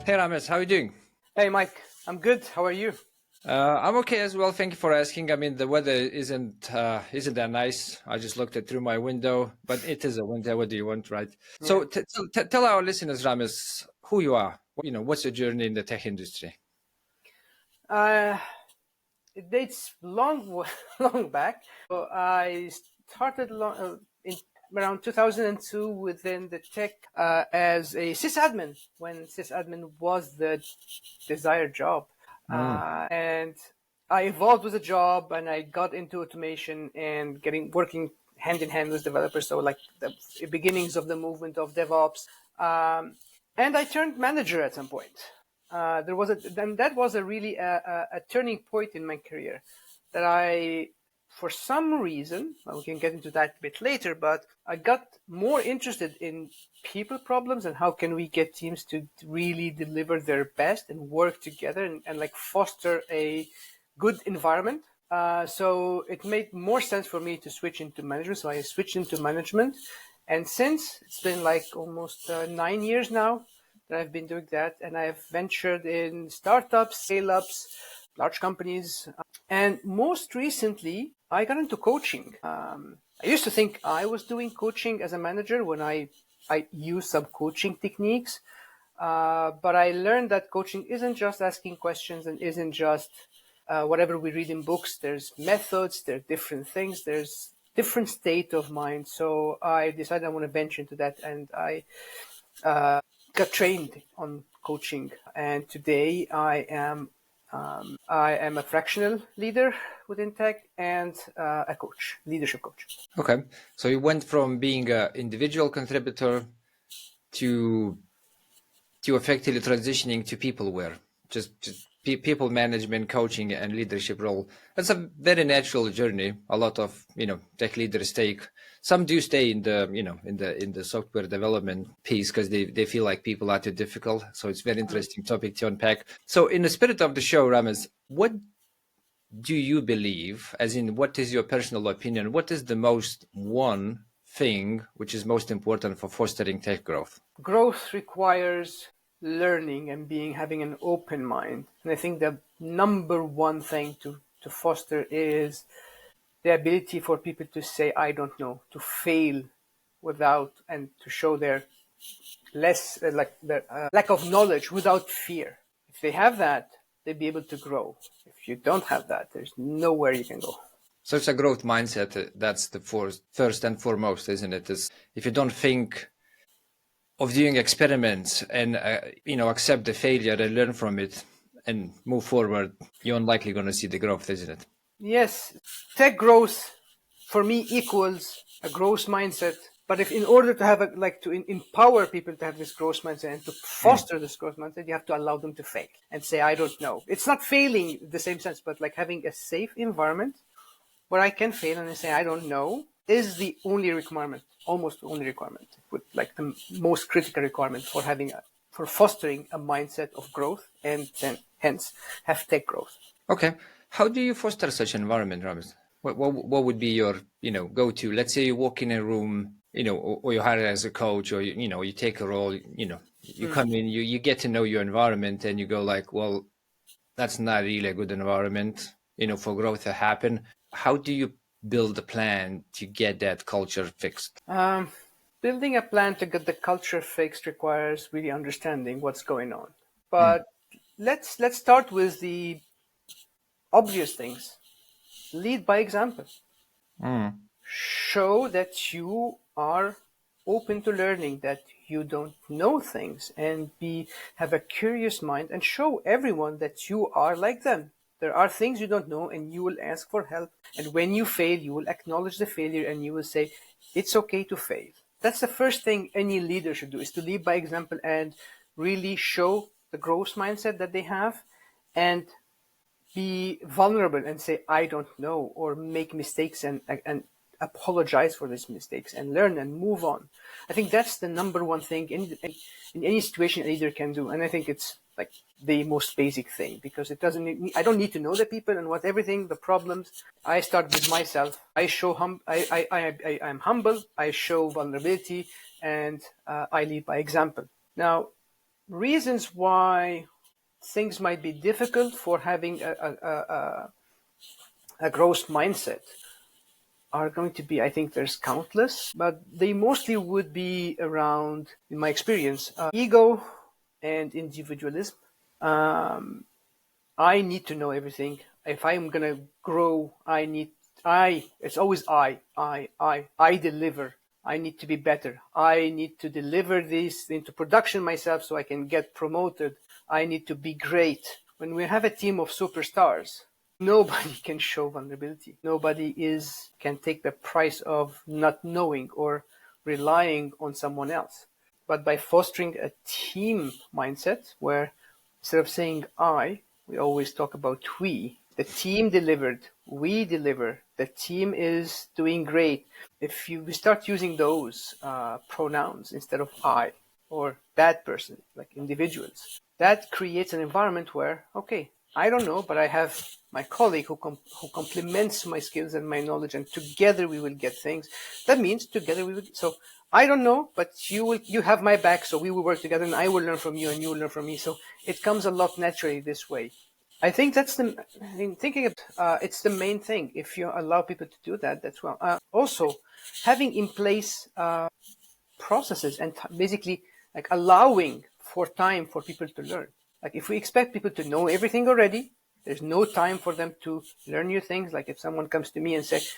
Hey Ramez, how are you doing? Hey Mike, I'm good. How are you? I'm okay as well. Thank you for asking. I mean, the weather isn't that nice. I just looked at through my window, but it is a winter. What do you want, right? Yeah. So tell our listeners, Ramez, who you are. What's your journey in the tech industry? Uh, it dates long back. So I started in around 2002 within the tech as a sysadmin when sysadmin was the desired job. And I evolved with the job and I got into automation and working hand in hand with developers. So like the beginnings of the movement of DevOps. And I turned manager at some point. That was a really a turning point in my career that for some reason, well, we can get into that a bit later, but I got more interested in people problems and how can we get teams to really deliver their best and work together and like foster a good environment. So it made more sense for me to switch into management. So I switched into management. And since it's been like almost 9 years now that I've been doing that, and I've ventured in startups, scale-ups, large companies, and most recently, I got into coaching. I used to think I was doing coaching as a manager when I used some coaching techniques, but I learned that coaching isn't just asking questions and isn't just whatever we read in books. There's methods, there are different things, there's different state of mind. So I decided I want to venture into that, and I got trained on coaching. And today I am a fractional leader within tech and a coach, leadership coach. Okay, so you went from being an individual contributor to effectively transitioning to peopleware, just people management, coaching, and leadership role. That's a very natural journey. A lot of tech leaders take. Some do stay in the in the software development piece because they feel like people are too difficult. So it's a very interesting topic to unpack. So in the spirit of the show, Ramez, what do you believe? As in, what is your personal opinion? What is the one thing which is most important for fostering tech growth? Growth requires learning and having an open mind. And I think the number one thing to foster is the ability for people to say, I don't know, to fail without, and to show their lack of knowledge without fear. If they have that, they'll be able to grow. If you don't have that, there's nowhere you can go. So it's a growth mindset. That's the first and foremost, isn't it? Is if you don't think of doing experiments and accept the failure and learn from it and move forward, you're unlikely going to see the growth, isn't it? Yes, tech growth for me equals a growth mindset. But if in order to have empower people to have this growth mindset and to foster this growth mindset, you have to allow them to fail and say, I don't know. It's not failing in the same sense, but like having a safe environment where I can fail and I say, I don't know, is the only requirement, almost the only requirement, with like the most critical requirement for fostering a mindset of growth and then hence have tech growth. Okay. How do you foster such an environment, Ramez? What would be your, go-to? Let's say you walk in a room, or you're hired as a coach, or you take a role, you come in, you get to know your environment, and you go like, well, that's not really a good environment, for growth to happen. How do you build a plan to get that culture fixed? Building a plan to get the culture fixed requires really understanding what's going on. But let's start with the obvious things. Lead by example. Show that you are open to learning, that you don't know things, and have a curious mind, and show everyone that you are like them. There are things you don't know and you will ask for help. And when you fail, you will acknowledge the failure and you will say, it's okay to fail. That's the first thing any leader should do, is to lead by example and really show the growth mindset that they have and be vulnerable and say, I don't know, or make mistakes and apologize for these mistakes and learn and move on. I think that's the number one thing in any situation a leader can do. And I think it's like the most basic thing, because it doesn't need, I don't need to know the people and what everything, the problems. I start with myself. I show I'm humble. I show vulnerability, and I lead by example. Now, reasons why things might be difficult for having a growth mindset are going to be, I think there's countless, but they mostly would be around, in my experience, ego and individualism. I need to know everything. If I'm going to grow, it's always I deliver. I need to be better. I need to deliver this into production myself so I can get promoted. I need to be great. When we have a team of superstars, nobody can show vulnerability. Nobody can take the price of not knowing or relying on someone else. But by fostering a team mindset where instead of saying we always talk about we. The team delivered. We deliver. The team is doing great. If we start using those pronouns instead of I or that person, like individuals, that creates an environment where, okay, I don't know, but I have my colleague who complements my skills and my knowledge, and together we will get things. That means together we will. So I don't know, but you have my back, so we will work together, and I will learn from you, and you will learn from me. So it comes a lot naturally this way. I think it's the main thing. If you allow people to do that, that's well. Also, having in place processes and basically like allowing for time for people to learn. Like if we expect people to know everything already, there's no time for them to learn new things. Like if someone comes to me and says,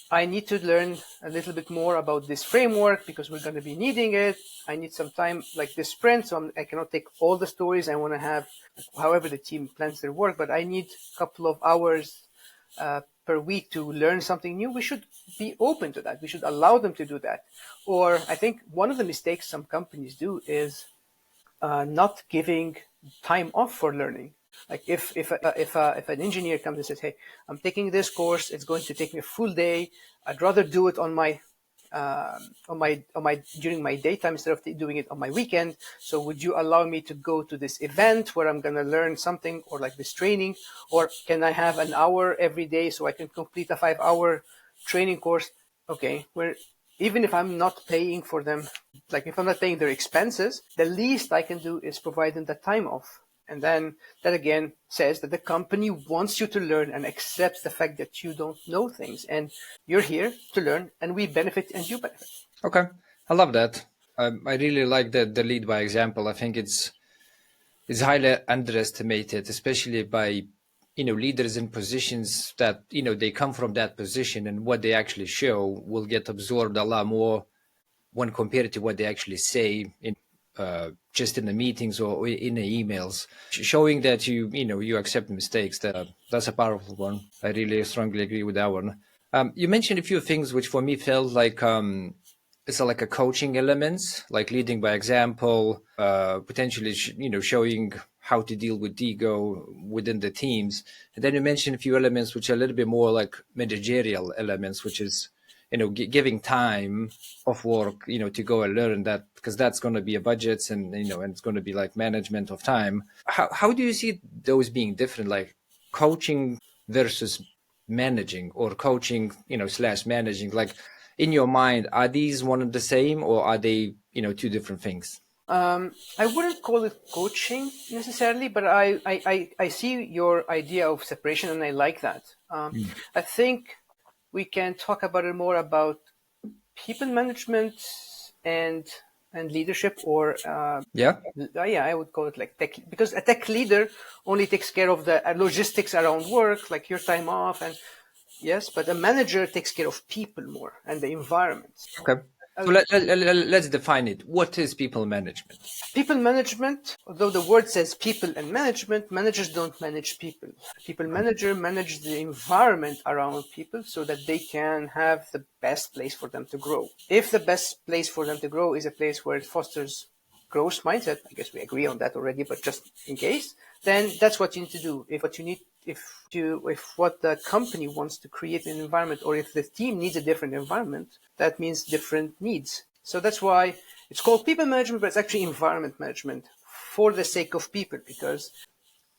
I need to learn a little bit more about this framework because we're going to be needing it. I need some time like this sprint, so I cannot take all the stories I want to have, however the team plans their work, but I need a couple of hours per week to learn something new. We should be open to that. We should allow them to do that. Or I think one of the mistakes some companies do is not giving time off for learning. Like if an engineer comes and says, "Hey, I'm taking this course. It's going to take me a full day. I'd rather do it on my during my daytime instead of doing it on my weekend. So would you allow me to go to this event where I'm going to learn something, or like this training, or can I have an hour every day so I can complete a 5-hour training course?" Okay, even if I'm not paying for them, like if I'm not paying their expenses, the least I can do is provide them the time off. And then that again says that the company wants you to learn and accepts the fact that you don't know things, and you're here to learn, and we benefit and you benefit. Okay, I love that. I really like the lead by example. I think it's highly underestimated, especially by leaders in positions that they come from that position, and what they actually show will get absorbed a lot more when compared to what they actually say in just in the meetings or in the emails. Showing that you accept mistakes, that's a powerful one. I really strongly agree with that one. You mentioned a few things which for me felt like it's like a coaching elements, like leading by example, potentially showing how to deal with ego within the teams. And then you mentioned a few elements which are a little bit more like managerial elements, which is giving time of work, to go and learn that, because that's going to be a budget, and and it's going to be like management of time. How do you see those being different, like coaching versus managing, or coaching slash managing? Like in your mind, are these one and the same, or are they two different things? I wouldn't call it coaching necessarily, but I see your idea of separation, and I like that. I think we can talk about it more about people management and leadership, or Yeah. I would call it like tech, because a tech leader only takes care of the logistics around work, like your time off, and yes, but a manager takes care of people more and the environment. Okay. So let's define it. What is people management? People management, although the word says people and management, managers don't manage people. People manager manage the environment around people so that they can have the best place for them to grow. If the best place for them to grow is a place where it fosters growth mindset, I guess we agree on that already, but just in case, then that's what you need to do. If what the company wants to create an environment, or if the team needs a different environment, that means different needs. So that's why it's called people management, but it's actually environment management for the sake of people, because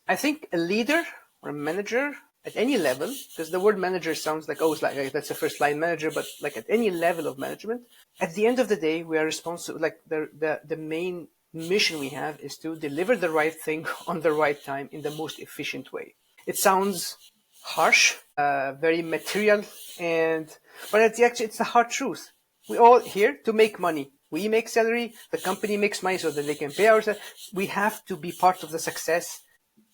I think a leader or a manager at any level, because the word manager sounds like, oh, it's like that's a first line manager, but like at any level of management, at the end of the day, we are responsible. Like the main mission we have is to deliver the right thing on the right time in the most efficient way. It sounds harsh, very material, but it's the hard truth. We all here to make money. We make salary, the company makes money so that they can pay ourselves. We have to be part of the success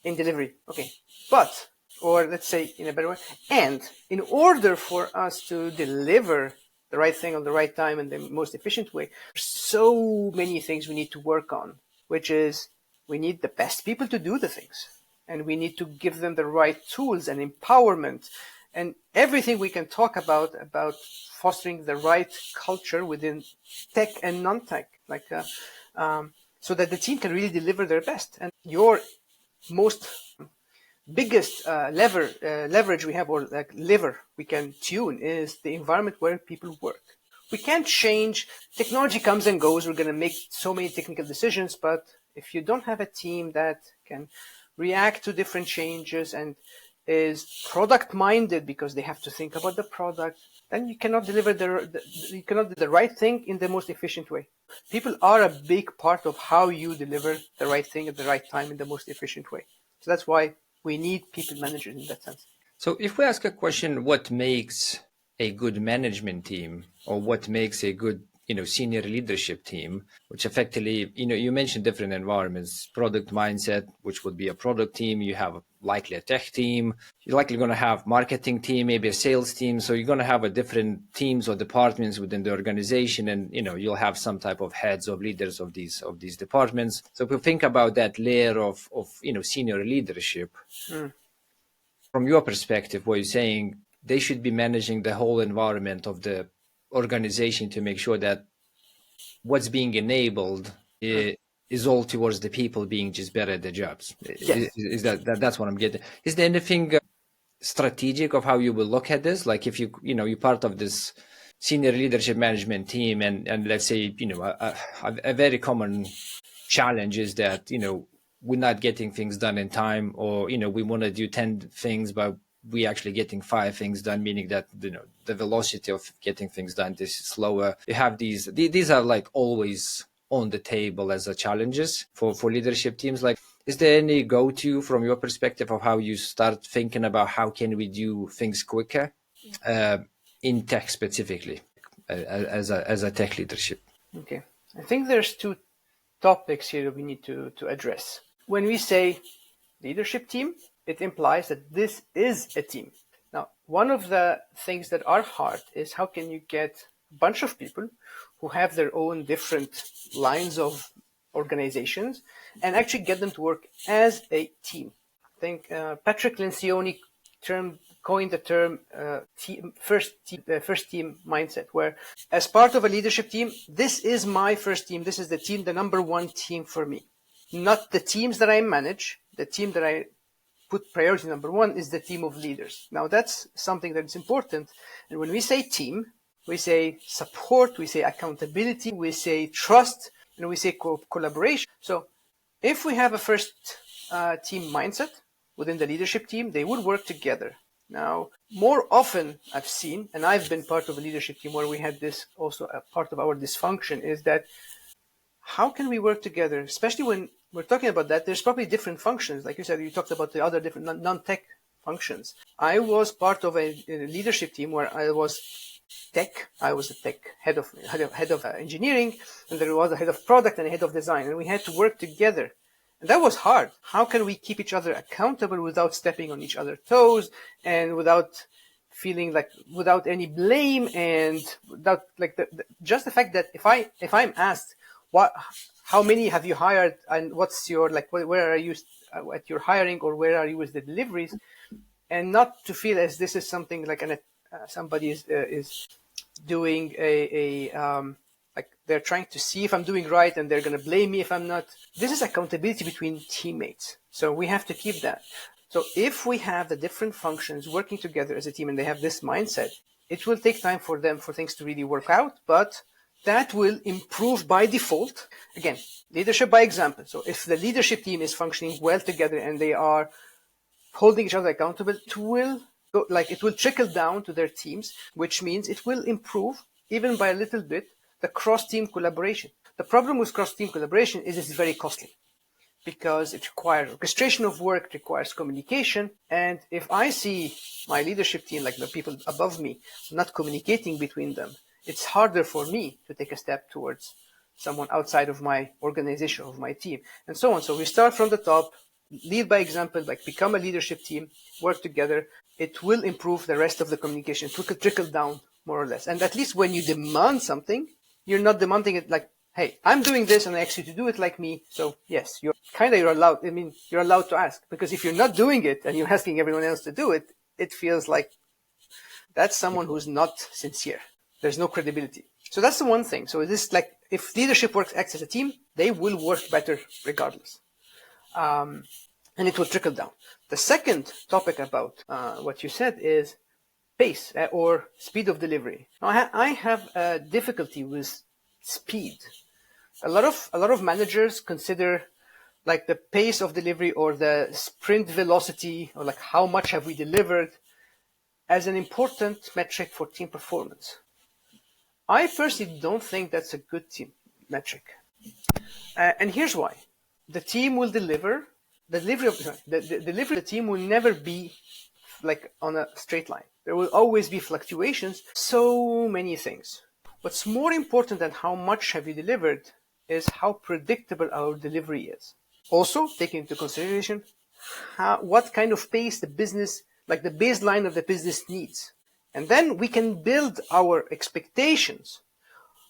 in delivery. Okay. But, or let's say in a better way, and in order for us to deliver the right thing on the right time in the most efficient way, there's so many things we need to work on, which is we need the best people to do the things. And we need to give them the right tools and empowerment and everything we can talk about fostering the right culture within tech and non-tech, so that the team can really deliver their best. And your most biggest leverage we have, or like lever we can tune, is the environment where people work. We can't change. Technology comes and goes. We're going to make so many technical decisions, but if you don't have a team that can react to different changes and is product minded because they have to think about the product, then you cannot deliver you cannot do the right thing in the most efficient way. People are a big part of how you deliver the right thing at the right time in the most efficient way. So that's why we need people managers in that sense. So if we ask a question, what makes a good management team, or what makes a good senior leadership team, which effectively, you mentioned different environments, product mindset, which would be a product team. You have likely a tech team. You're likely going to have marketing team, maybe a sales team. So you're going to have a different teams or departments within the organization, and you'll have some type of heads of leaders of these departments. So if we think about that layer of senior leadership, from your perspective, what you're saying, they should be managing the whole environment of the organization to make sure that what's being enabled is all towards the people being just better at their jobs. Yes. Is that's what I'm getting? Is there anything strategic of how you will look at this? Like if you're part of this senior leadership management team, and let's say a very common challenge is that we're not getting things done in time, or we want to do 10 things but we actually getting 5 things done, meaning that the velocity of getting things done is slower. You have these are like always on the table as a challenges for leadership teams. Like, is there any go-to from your perspective of how you start thinking about how can we do things quicker in tech specifically as a tech leadership? Okay, I think there's 2 topics here we need to address. When we say leadership team, it implies that this is a team. Now, one of the things that are hard is how can you get a bunch of people who have their own different lines of organizations and actually get them to work as a team. I think Patrick Lencioni coined the term first team mindset, where as part of a leadership team, this is my first team. This is the number one team for me. Not the teams that I manage, the team that I put priority number one is the team of leaders. Now that's something that's important. And when we say team, we say support, we say accountability, we say trust, and we say collaboration. So if we have a first team mindset within the leadership team, they would work together. Now, more often I've seen, and I've been part of a leadership team where we had this also a part of our dysfunction, is that how can we work together, especially when we're talking about that, there's probably different functions. Like you said, you talked about the other different non-tech functions. I was part of a leadership team where I was tech. I was a tech head of engineering, and there was a head of product and a head of design, and we had to work together. And that was hard. How can we keep each other accountable without stepping on each other's toes and without feeling like without any blame, and without like just the fact that if I'm asked how many have you hired and what's your where are you at your hiring, or where are you with the deliveries, and not to feel as this is something like somebody is doing like they're trying to see if I'm doing right and they're going to blame me if I'm not. This is accountability between teammates. So we have to keep that. So if we have the different functions working together as a team and they have this mindset, it will take time for things to really work out, but that will improve by default. Again, leadership by example. So if the leadership team is functioning well together and they are holding each other accountable, it will trickle down to their teams, which means it will improve, even by a little bit, the cross-team collaboration. The problem with cross-team collaboration is it's very costly because it requires orchestration of work, it requires communication. And if I see my leadership team, like the people above me, not communicating between them, it's harder for me to take a step towards someone outside of my organization, of my team, and so on. So we start from the top, lead by example, like become a leadership team, work together. It will improve the rest of the communication. It will trickle down more or less. And at least when you demand something, you're not demanding it like, hey, I'm doing this and I ask you to do it like me. So yes, you're allowed. I mean, you're allowed to ask, because if you're not doing it and you're asking everyone else to do it, it feels like that's someone who's not sincere. There's no credibility. So that's the one thing. So this, like, if leadership acts as a team, they will work better regardless. And it will trickle down. The second topic about what you said is pace or speed of delivery. Now, I have a difficulty with speed. A lot of managers consider like the pace of delivery or the sprint velocity, or like how much have we delivered, as an important metric for team performance. I personally don't think that's a good team metric. And here's why. The team will deliver. The delivery of the team will never be like on a straight line. There will always be fluctuations. So many things. What's more important than how much have you delivered is how predictable our delivery is. Also, taking into consideration what kind of pace the business, like the baseline of the business needs. And then we can build our expectations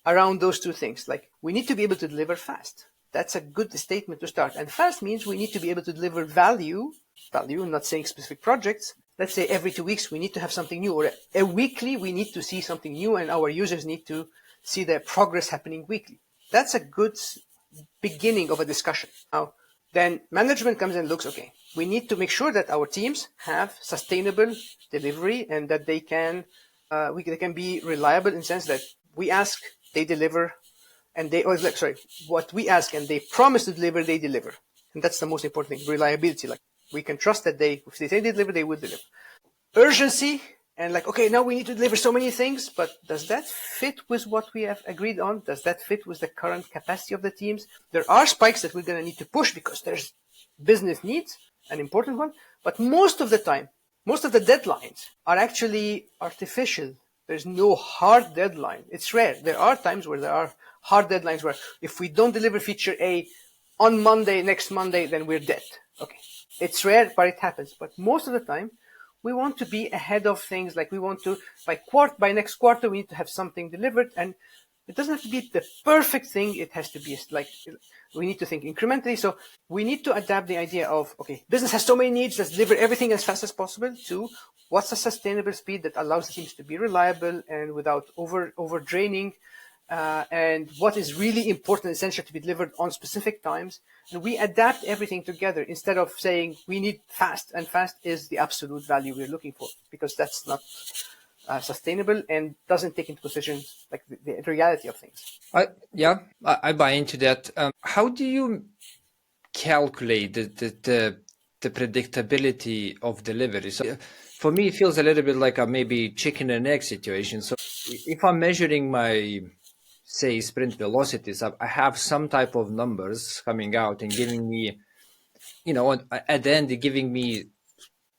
around those two things. Like, we need to be able to deliver fast. That's a good statement to start. And fast means we need to be able to deliver value, I'm not saying specific projects. Let's say every 2 weeks we need to have something new, or a weekly we need to see something new, and our users need to see their progress happening weekly. That's a good beginning of a discussion. Now, then management comes and looks, okay, we need to make sure that our teams have sustainable delivery and that they can be reliable in the sense that we ask, they deliver, and what we ask and they promise to deliver, they deliver. And that's the most important thing, reliability. Like, we can trust that if they say they deliver, they will deliver. Urgency, and like, okay, now we need to deliver so many things, but does that fit with what we have agreed on? Does that fit with the current capacity of the teams? There are spikes that we're going to need to push because there's business needs, an important one, but most of the time, most of the deadlines are actually artificial. There's no hard deadline. It's rare. There are times where there are hard deadlines where if we don't deliver feature A on Monday, next Monday, then we're dead. Okay. It's rare, but it happens. But most of the time, we want to be ahead of things. Like, we want to, by next quarter, we need to have something delivered. And it doesn't have to be the perfect thing. It has to be like, we need to think incrementally. So we need to adapt the idea of, okay, business has so many needs, let's deliver everything as fast as possible, to what's a sustainable speed that allows the teams to be reliable and without over draining, and what is really important, essential to be delivered on specific times. And we adapt everything together instead of saying we need fast, and fast is the absolute value we're looking for, because that's not sustainable and doesn't take into consideration like the reality of things. I buy into that. How do you calculate the predictability of delivery? So for me, it feels a little bit like a maybe chicken and egg situation. So if I'm measuring my, say, sprint velocities, I have some type of numbers coming out and giving me, at the end, giving me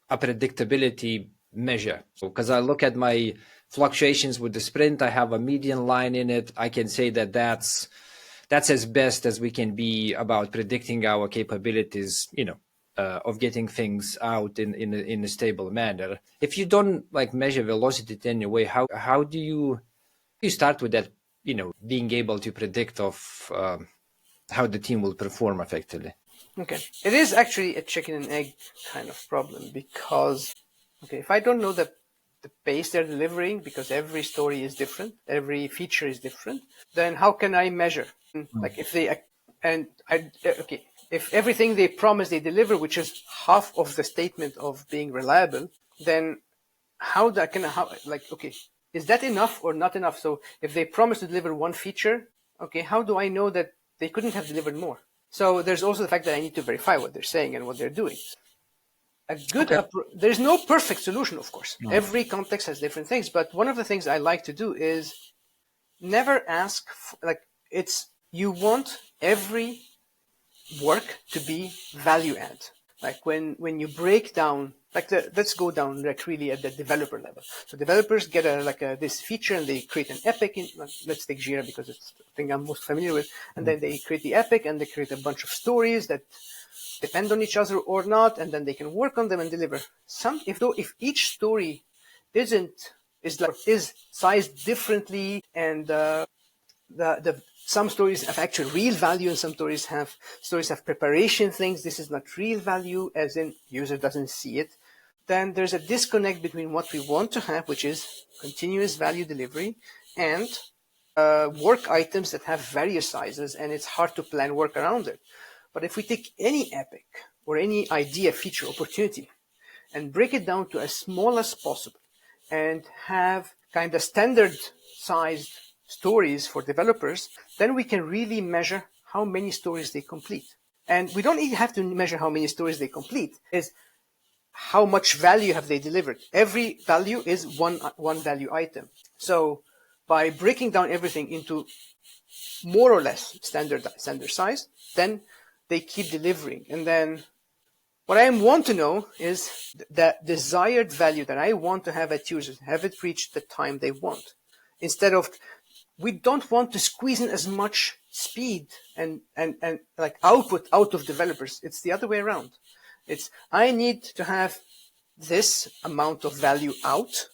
a predictability measure. So because I look at my fluctuations with the sprint, I have a median line in it. I can say that that's as best as we can be about predicting our capabilities, of getting things out in a stable manner. If you don't measure velocity in any way, how do you start with that, being able to predict of how the team will perform effectively? Okay, it is actually a chicken and egg kind of problem, because if I don't know the pace they're delivering, because every story is different, every feature is different, then how can I measure? Like, if everything they promise they deliver, which is half of the statement of being reliable, then is that enough or not enough? So if they promise to deliver one feature, okay, how do I know that they couldn't have delivered more? So there's also the fact that I need to verify what they're saying and what they're doing. There's no perfect solution, of course. No. Every context has different things, but one of the things I like to do is never ask, you want every work to be value add. Like when you break down, let's go down really at the developer level. So developers get this feature and they create an epic. Let's take Jira because it's the thing I'm most familiar with. And then they create the epic and they create a bunch of stories that depend on each other or not, and then they can work on them and deliver. If each story is sized differently, and some stories have actual real value, and some stories have preparation things. This is not real value, as in user doesn't see it. Then there's a disconnect between what we want to have, which is continuous value delivery, and work items that have various sizes, and it's hard to plan work around it. But if we take any epic or any idea, feature, opportunity, and break it down to as small as possible, and have kind of standard sized stories for developers, then we can really measure how many stories they complete. And we don't even have to measure how many stories they complete, is how much value have they delivered. Every value is one value item. So by breaking down everything into more or less standard size, then they keep delivering. And then what I want to know is the desired value that I want to have at users, have it reach the time they want. Instead of, we don't want to squeeze in as much speed and like output out of developers. It's the other way around. It's, I need to have this amount of value out.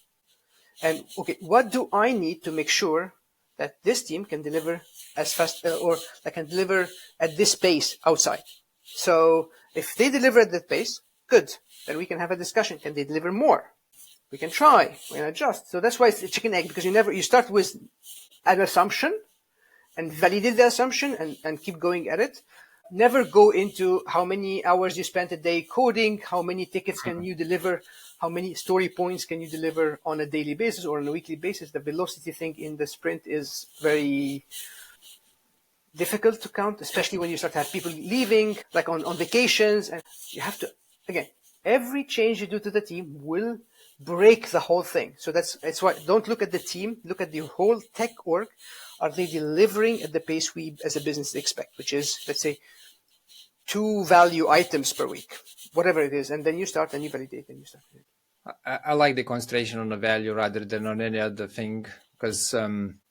And okay, what do I need to make sure that this team can deliver as fast or that can deliver at this pace outside? So if they deliver at that pace, good. Then we can have a discussion. Can they deliver more? We can try. We can adjust. So that's why it's a chicken egg, because you start with an assumption and validate the assumption and keep going at it. Never go into how many hours you spent a day coding, how many tickets can you deliver, how many story points can you deliver on a daily basis or on a weekly basis. The velocity thing in the sprint is very difficult to count, especially when you start to have people leaving, like on vacations. And you have to, again, every change you do to the team will break the whole thing. So that's why don't look at the team, look at the whole tech org. Are they delivering at the pace we as a business expect, which is, let's say, 2 value items per week, whatever it is. And then you start and you validate and you start. I like the concentration on the value rather than on any other thing, because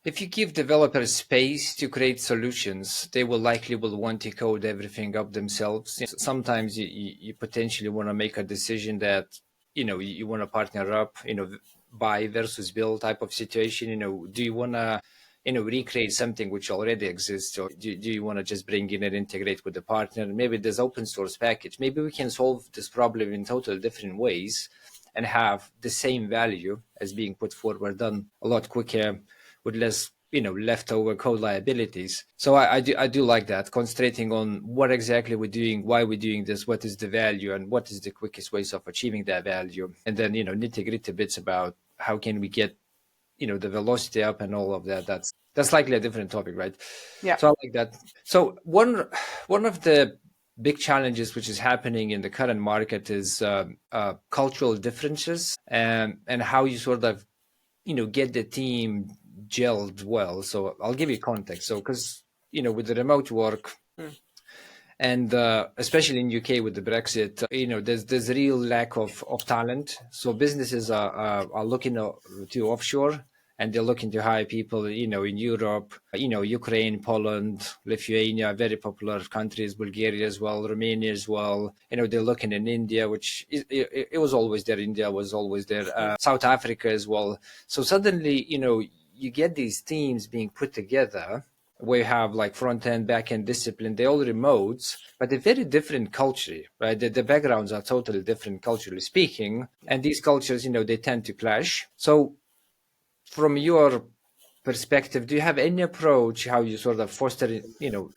if you give developers space to create solutions, they will want to code everything up themselves. Sometimes you potentially want to make a decision that, you want to partner up, buy versus build type of situation. Do you want to, recreate something which already exists, or do you want to just bring in and integrate with the partner? Maybe there's open source package. Maybe we can solve this problem in totally different ways and have the same value as being put forward done a lot quicker with less, leftover code liabilities. So I do like that, concentrating on what exactly we're doing, why we're doing this, what is the value, and what is the quickest ways of achieving that value. And then, nitty-gritty bits about how can we get, the velocity up and all of that. That's likely a different topic, right? Yeah. So I like that. So one of the big challenges which is happening in the current market is cultural differences and how you sort of, get the team gelled well. So I'll give you context. So because, with the remote work, and especially in UK with the Brexit, there's a real lack of talent. So businesses are looking to offshore, and they're looking to hire people, in Europe, Ukraine, Poland, Lithuania, very popular countries, Bulgaria as well, Romania as well. They're looking in India, which it was always there. India was always there. South Africa as well. So suddenly, you get these teams being put together where you have like front end, back end discipline. They're all remotes, but they're very different culture, right? The backgrounds are totally different culturally speaking. And these cultures, they tend to clash. So from your perspective, do you have any approach how you sort of foster,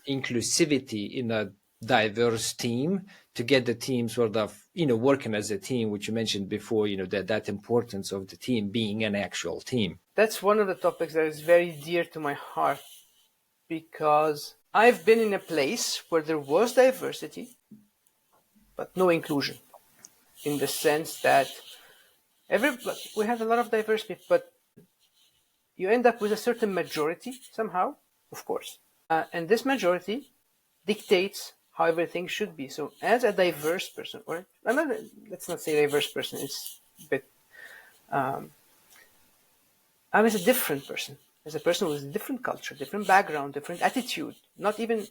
inclusivity in a diverse team to get the team sort of, working as a team, which you mentioned before, that importance of the team being an actual team? That's one of the topics that is very dear to my heart, because I've been in a place where there was diversity, but no inclusion, in the sense that we had a lot of diversity, but you end up with a certain majority somehow, of course. And this majority dictates how everything should be. So as a diverse person, or let's not say diverse person, it's a bit, I was a different person, as a person with a different culture, different background, different attitude, not even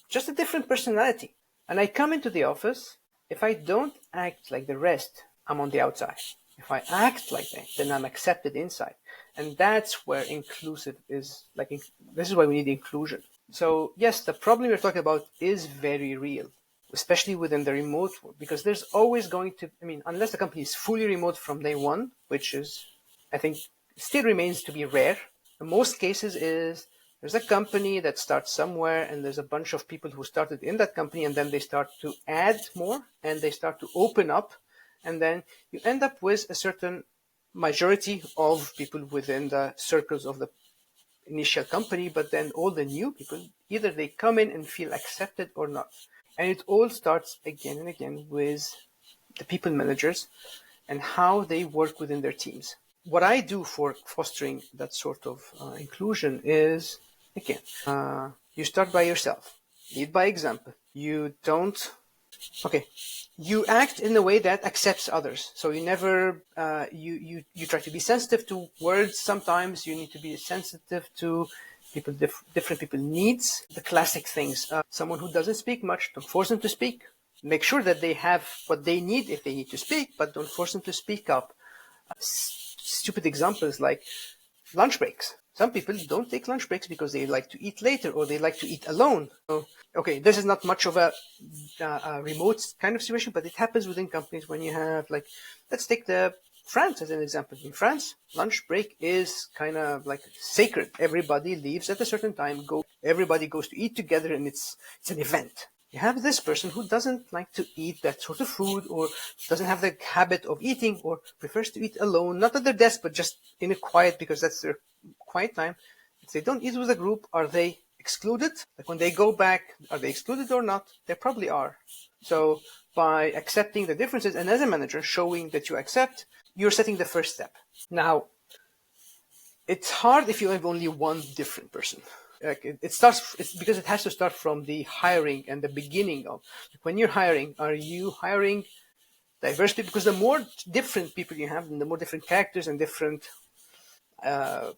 just a different personality. And I come into the office, if I don't act like the rest, I'm on the outside. If I act like that, then I'm accepted inside. And that's where inclusive is, like, this is why we need inclusion. So yes, the problem you're talking about is very real, especially within the remote world, because there's always going to, unless the company is fully remote from day one, which is, I think, still remains to be rare. In most cases is there's a company that starts somewhere and there's a bunch of people who started in that company, and then they start to add more and they start to open up, and then you end up with a certain majority of people within the circles of the initial company, but then all the new people, either they come in and feel accepted or not. And it all starts again and again with the people managers and how they work within their teams. What I do for fostering that sort of inclusion is, again, you start by yourself, lead by example. You act in a way that accepts others. So you never, you try to be sensitive to words. Sometimes you need to be sensitive to different people's needs. The classic things, someone who doesn't speak much, don't force them to speak. Make sure that they have what they need if they need to speak, but don't force them to speak up. Stupid examples like lunch breaks. Some people don't take lunch breaks because they like to eat later or they like to eat alone. So, okay, this is not much of a remote kind of situation, but it happens within companies when you have, like, let's take France as an example. In France, lunch break is kind of like sacred. Everybody leaves at a certain time, everybody goes to eat together, and it's an event. You have this person who doesn't like to eat that sort of food, or doesn't have the habit of eating, or prefers to eat alone, not at their desk, but just in a quiet, because that's their quiet time. If they don't eat with a group, are they excluded? Like, when they go back, are they excluded or not? They probably are. So by accepting the differences, and as a manager showing that you accept, you're setting the first step. Now, it's hard if you have only one different person. It's because it has to start from the hiring and the beginning of, like, when you're hiring, are you hiring diverse people? Because the more different people you have, and the more different characters and different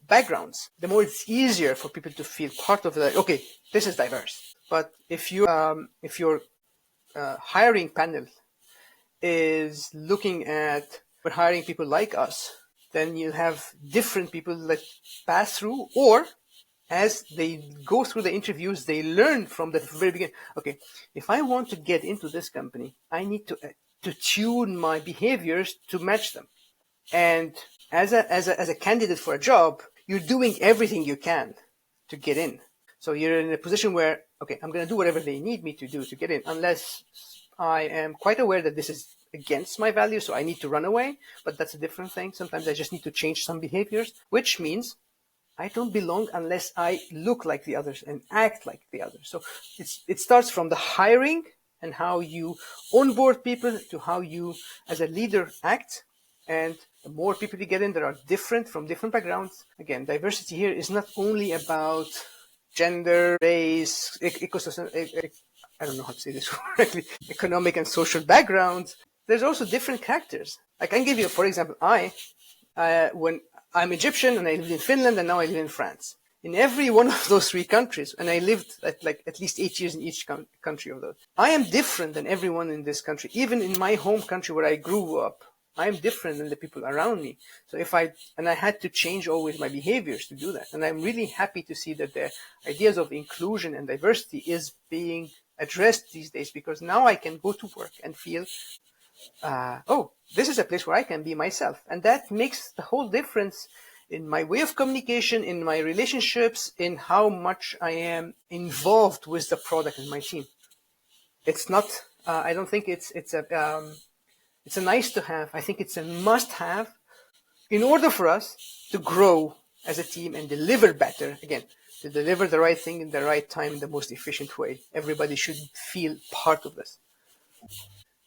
backgrounds, the more it's easier for people to feel part of it. Okay, this is diverse. But if your hiring panel is looking at, we're hiring people like us, then you have different people that pass through, or as they go through the interviews, they learn from the very beginning. Okay, if I want to get into this company, I need to tune my behaviors to match them. And as a candidate for a job, you're doing everything you can to get in. So you're in a position where, okay, I'm going to do whatever they need me to do to get in, unless I am quite aware that this is against my values, so I need to run away. But that's a different thing. Sometimes I just need to change some behaviors, which means I don't belong unless I look like the others and act like the others. So it starts from the hiring and how you onboard people to how you, as a leader, act. And the more people you get in that are different from different backgrounds. Again, diversity here is not only about gender, race, ecosystem, I don't know how to say this correctly, economic and social backgrounds. There's also different characters. I can give you, for example, when I'm Egyptian and I lived in Finland and now I live in France. In every one of those three countries, and I lived at least 8 years in each country of those, I am different than everyone in this country. Even in my home country where I grew up, I am different than the people around me. So I had to change always my behaviors to do that. And I'm really happy to see that the ideas of inclusion and diversity is being addressed these days, because now I can go to work and feel, this is a place where I can be myself. And that makes the whole difference in my way of communication, in my relationships, in how much I am involved with the product and my team. It's not, I don't think it's a nice to have. I think it's a must have in order for us to grow as a team and deliver better, again, to deliver the right thing in the right time in the most efficient way. Everybody should feel part of this.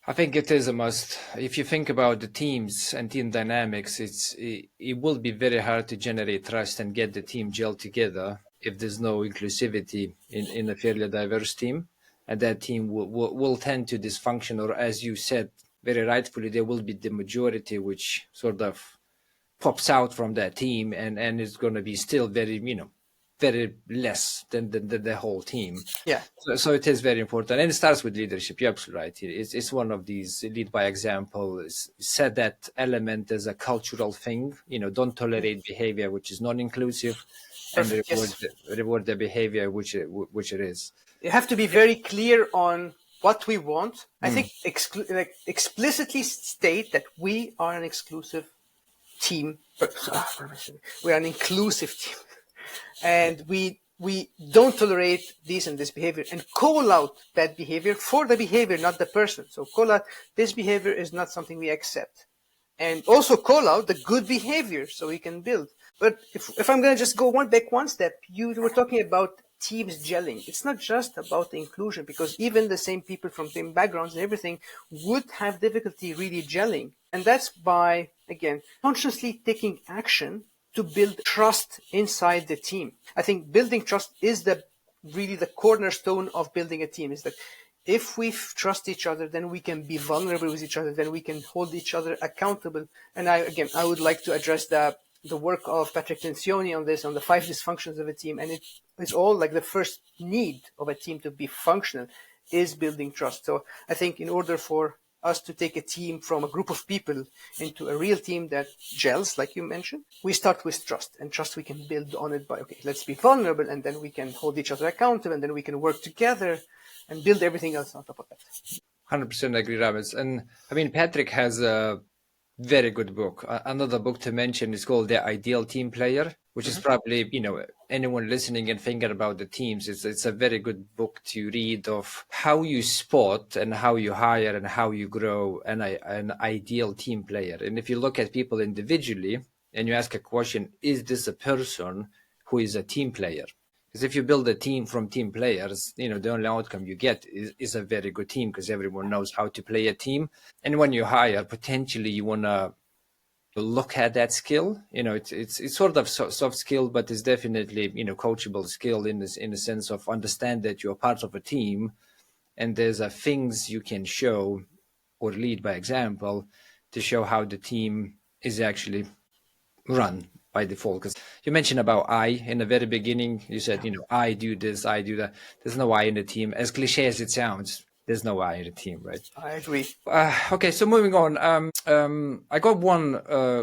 I think it is a must. If you think about the teams and team dynamics, it will be very hard to generate trust and get the team gel together if there's no inclusivity in a fairly diverse team. And that team will tend to dysfunction, or as you said, very rightfully, there will be the majority which sort of pops out from that team and it's going to be still very, very less than the whole team. Yeah. So it is very important, and it starts with leadership. You're absolutely right. It's one of these lead by example. Set that element as a cultural thing. Don't tolerate behavior which is non-inclusive, and Perfect. reward the behavior which it is. You have to be very clear on what we want. I think explicitly state that we are an exclusive team. We are an inclusive team, and we don't tolerate this and this behavior, and call out that behavior for the behavior, not the person. So call out this behavior is not something we accept, and also call out the good behavior so we can build. But if I'm going to just go one step, you were talking about teams gelling. It's not just about the inclusion, because even the same people from same backgrounds and everything would have difficulty really gelling. And that's by, again, consciously taking action to build trust inside the team. I think building trust is really the cornerstone of building a team, is that if we trust each other, then we can be vulnerable with each other, then we can hold each other accountable. And I would like to address the work of Patrick Lencioni on this, on the 5 dysfunctions of a team. And it's all like the first need of a team to be functional is building trust. So I think in order for us to take a team from a group of people into a real team that gels, like you mentioned, we start with trust, and trust we can build on it by, okay, let's be vulnerable, and then we can hold each other accountable, and then we can work together and build everything else on top of that. 100% agree, Ramez. And I mean, Patrick has a very good book. Another book to mention is called The Ideal Team Player, which is probably, anyone listening and thinking about the teams, it's a very good book to read of how you spot and how you hire and how you grow an ideal team player. And if you look at people individually and you ask a question, is this a person who is a team player? Because if you build a team from team players, the only outcome you get is a very good team, because everyone knows how to play a team. And when you hire, potentially you want to look at that skill. It's sort of soft skill, but it's definitely, coachable skill in the sense of understand that you're part of a team, and there's things you can show or lead by example to show how the team is actually run by default. Because you mentioned about I in the very beginning. You said, I do this, I do that. There's no I in the team. As cliche as it sounds, there's no I in the team, right? I agree. Okay, so moving on. I got one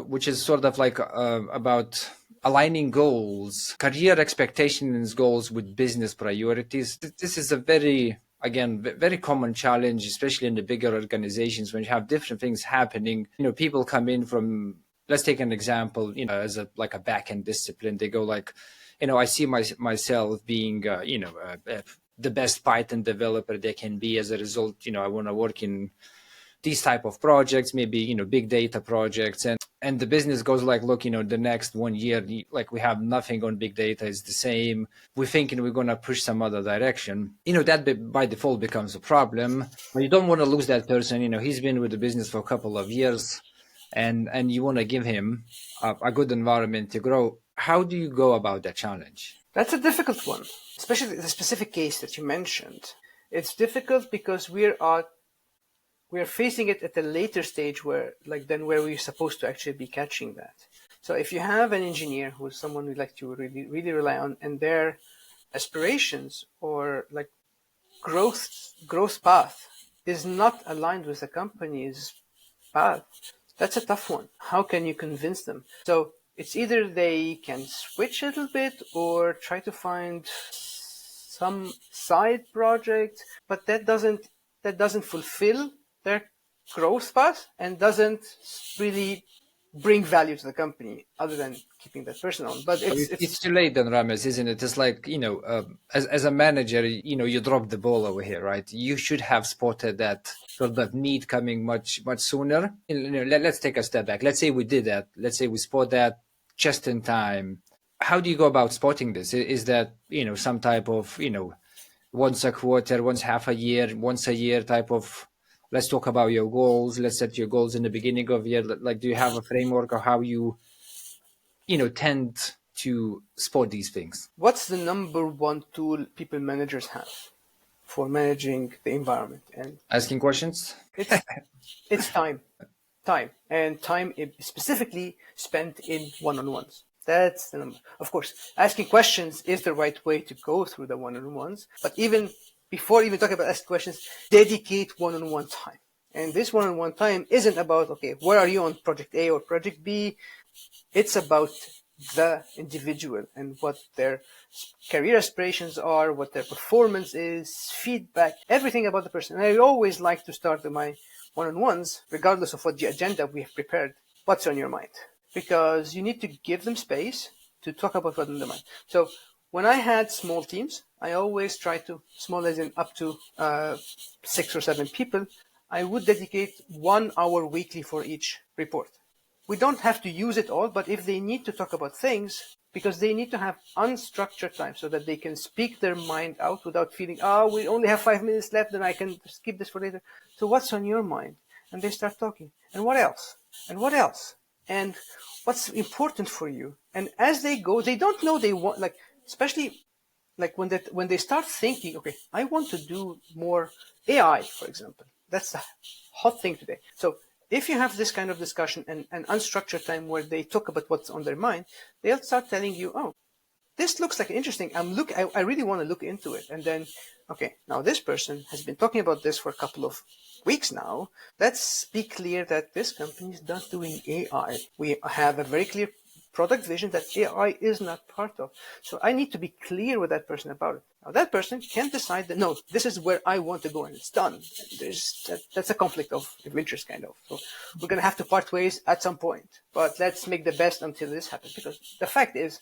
which is sort of like about aligning goals, career expectations, goals with business priorities. This is a very common challenge, especially in the bigger organizations when you have different things happening. People come in from, let's take an example, as a back-end discipline. They go like, I see myself being, the best Python developer they can be. As a result, I want to work in these type of projects, maybe, big data projects. And the business goes like, look, the next 1 year, we have nothing on big data. It's the same. We're thinking we're going to push some other direction. That by default becomes a problem. But you don't want to lose that person. He's been with the business for a couple of years, and you want to give him a good environment to grow. How do you go about that challenge? That's a difficult one, especially the specific case that you mentioned. It's difficult because we are facing it at a later stage where we're supposed to actually be catching that. So if you have an engineer who's someone we'd like to really, really rely on, and their aspirations or growth path is not aligned with the company's path, that's a tough one. How can you convince them? So it's either they can switch a little bit or try to find some side project, but that doesn't fulfill their growth path and doesn't really bring value to the company other than keeping that person on. But it's too late then, Ramez, isn't it? It's like, as a manager, you dropped the ball over here, right? You should have spotted that sort of need coming much, much sooner. Let's take a step back. Let's say we did that. Let's say we spot that just in time. how do you go about spotting this? Is that, some type of, once a quarter, once half a year, once a year type of, let's talk about your goals, let's set your goals in the beginning of the year. Like, do you have a framework of how you, tend to spot these things? What's the number one tool people managers have for managing the environment? And Asking questions? it's it's time specifically spent in one-on-ones. That's the number. Of course, asking questions is the right way to go through the one-on-ones. But even before even talking about asking questions, dedicate one-on-one time. And this one-on-one time isn't about, okay, where are you on project A or project B? It's about the individual and what their career aspirations are, what their performance is, feedback, everything about the person. And I always like to start my one-on-ones, regardless of what the agenda we have prepared. What's on your mind? Because you need to give them space to talk about what's on their mind. So when I had small teams, I always try to, small as in up to 6 or 7 people, I would dedicate 1 hour weekly for each report. We don't have to use it all, but if they need to talk about things, because they need to have unstructured time so that they can speak their mind out without feeling, we only have 5 minutes left and I can skip this for later. So what's on your mind? And they start talking. And what else? And what else? And what's important for you? And as they go, they don't know they want, like, especially like when they start thinking, okay, I want to do more AI, for example. That's the hot thing today. So if you have this kind of discussion and unstructured time where they talk about what's on their mind, they'll start telling you, oh, this looks like interesting. I really want to look into it. And then, okay, now this person has been talking about this for a couple of weeks now. Let's be clear that this company is not doing AI. We have a very clear product vision that AI is not part of. So I need to be clear with that person about it. Now that person can decide that, no, this is where I want to go and it's done. That's a conflict of interest kind of. So we're going to have to part ways at some point, but let's make the best until this happens, because the fact is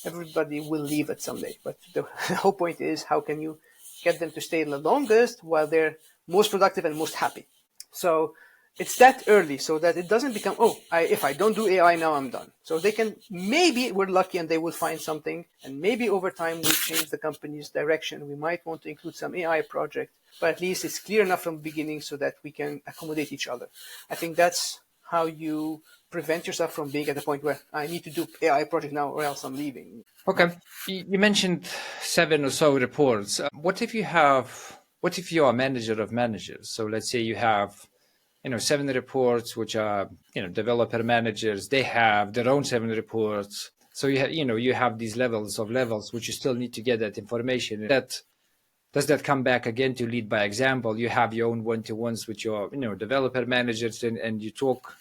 everybody will leave it someday. But the whole point is, how can you get them to stay the longest while they're most productive and most happy? So it's that early so that it doesn't become, if I don't do AI now, I'm done. So they can, maybe we're lucky and they will find something, and maybe over time we change the company's direction. We might want to include some AI project, but at least it's clear enough from the beginning so that we can accommodate each other. I think that's how you prevent yourself from being at the point where I need to do AI project now or else I'm leaving. Okay. You mentioned 7 or so reports. What if you're a manager of managers? So let's say you have 7 reports, which are, developer managers. They have their own 7 reports. So you have these levels which you still need to get that information. Does that come back again to lead by example? You have your own one-to-ones with your, developer managers, and you talk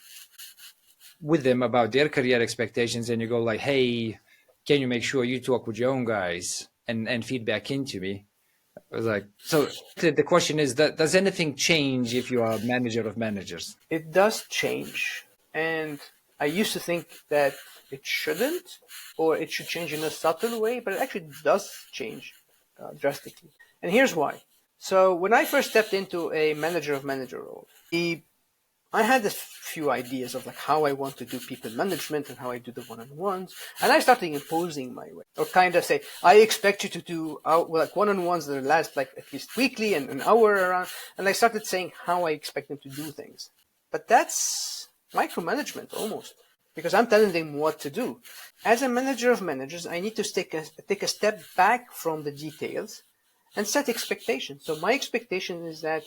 with them about their career expectations, and you go like, hey, can you make sure you talk with your own guys and feedback into me? I was like, so the question is, does anything change if you are a manager of managers? It does change. And I used to think that it shouldn't, or it should change in a subtle way, but it actually does change drastically. And here's why. So when I first stepped into a manager of manager role, I had a few ideas of like how I want to do people management and how I do the one-on-ones. And I started imposing my way, or kind of say, I expect you to do like one-on-ones that last like at least weekly and an hour around. And I started saying how I expect them to do things. But that's micromanagement almost, because I'm telling them what to do. As a manager of managers, I need to take a step back from the details and set expectations. So my expectation is that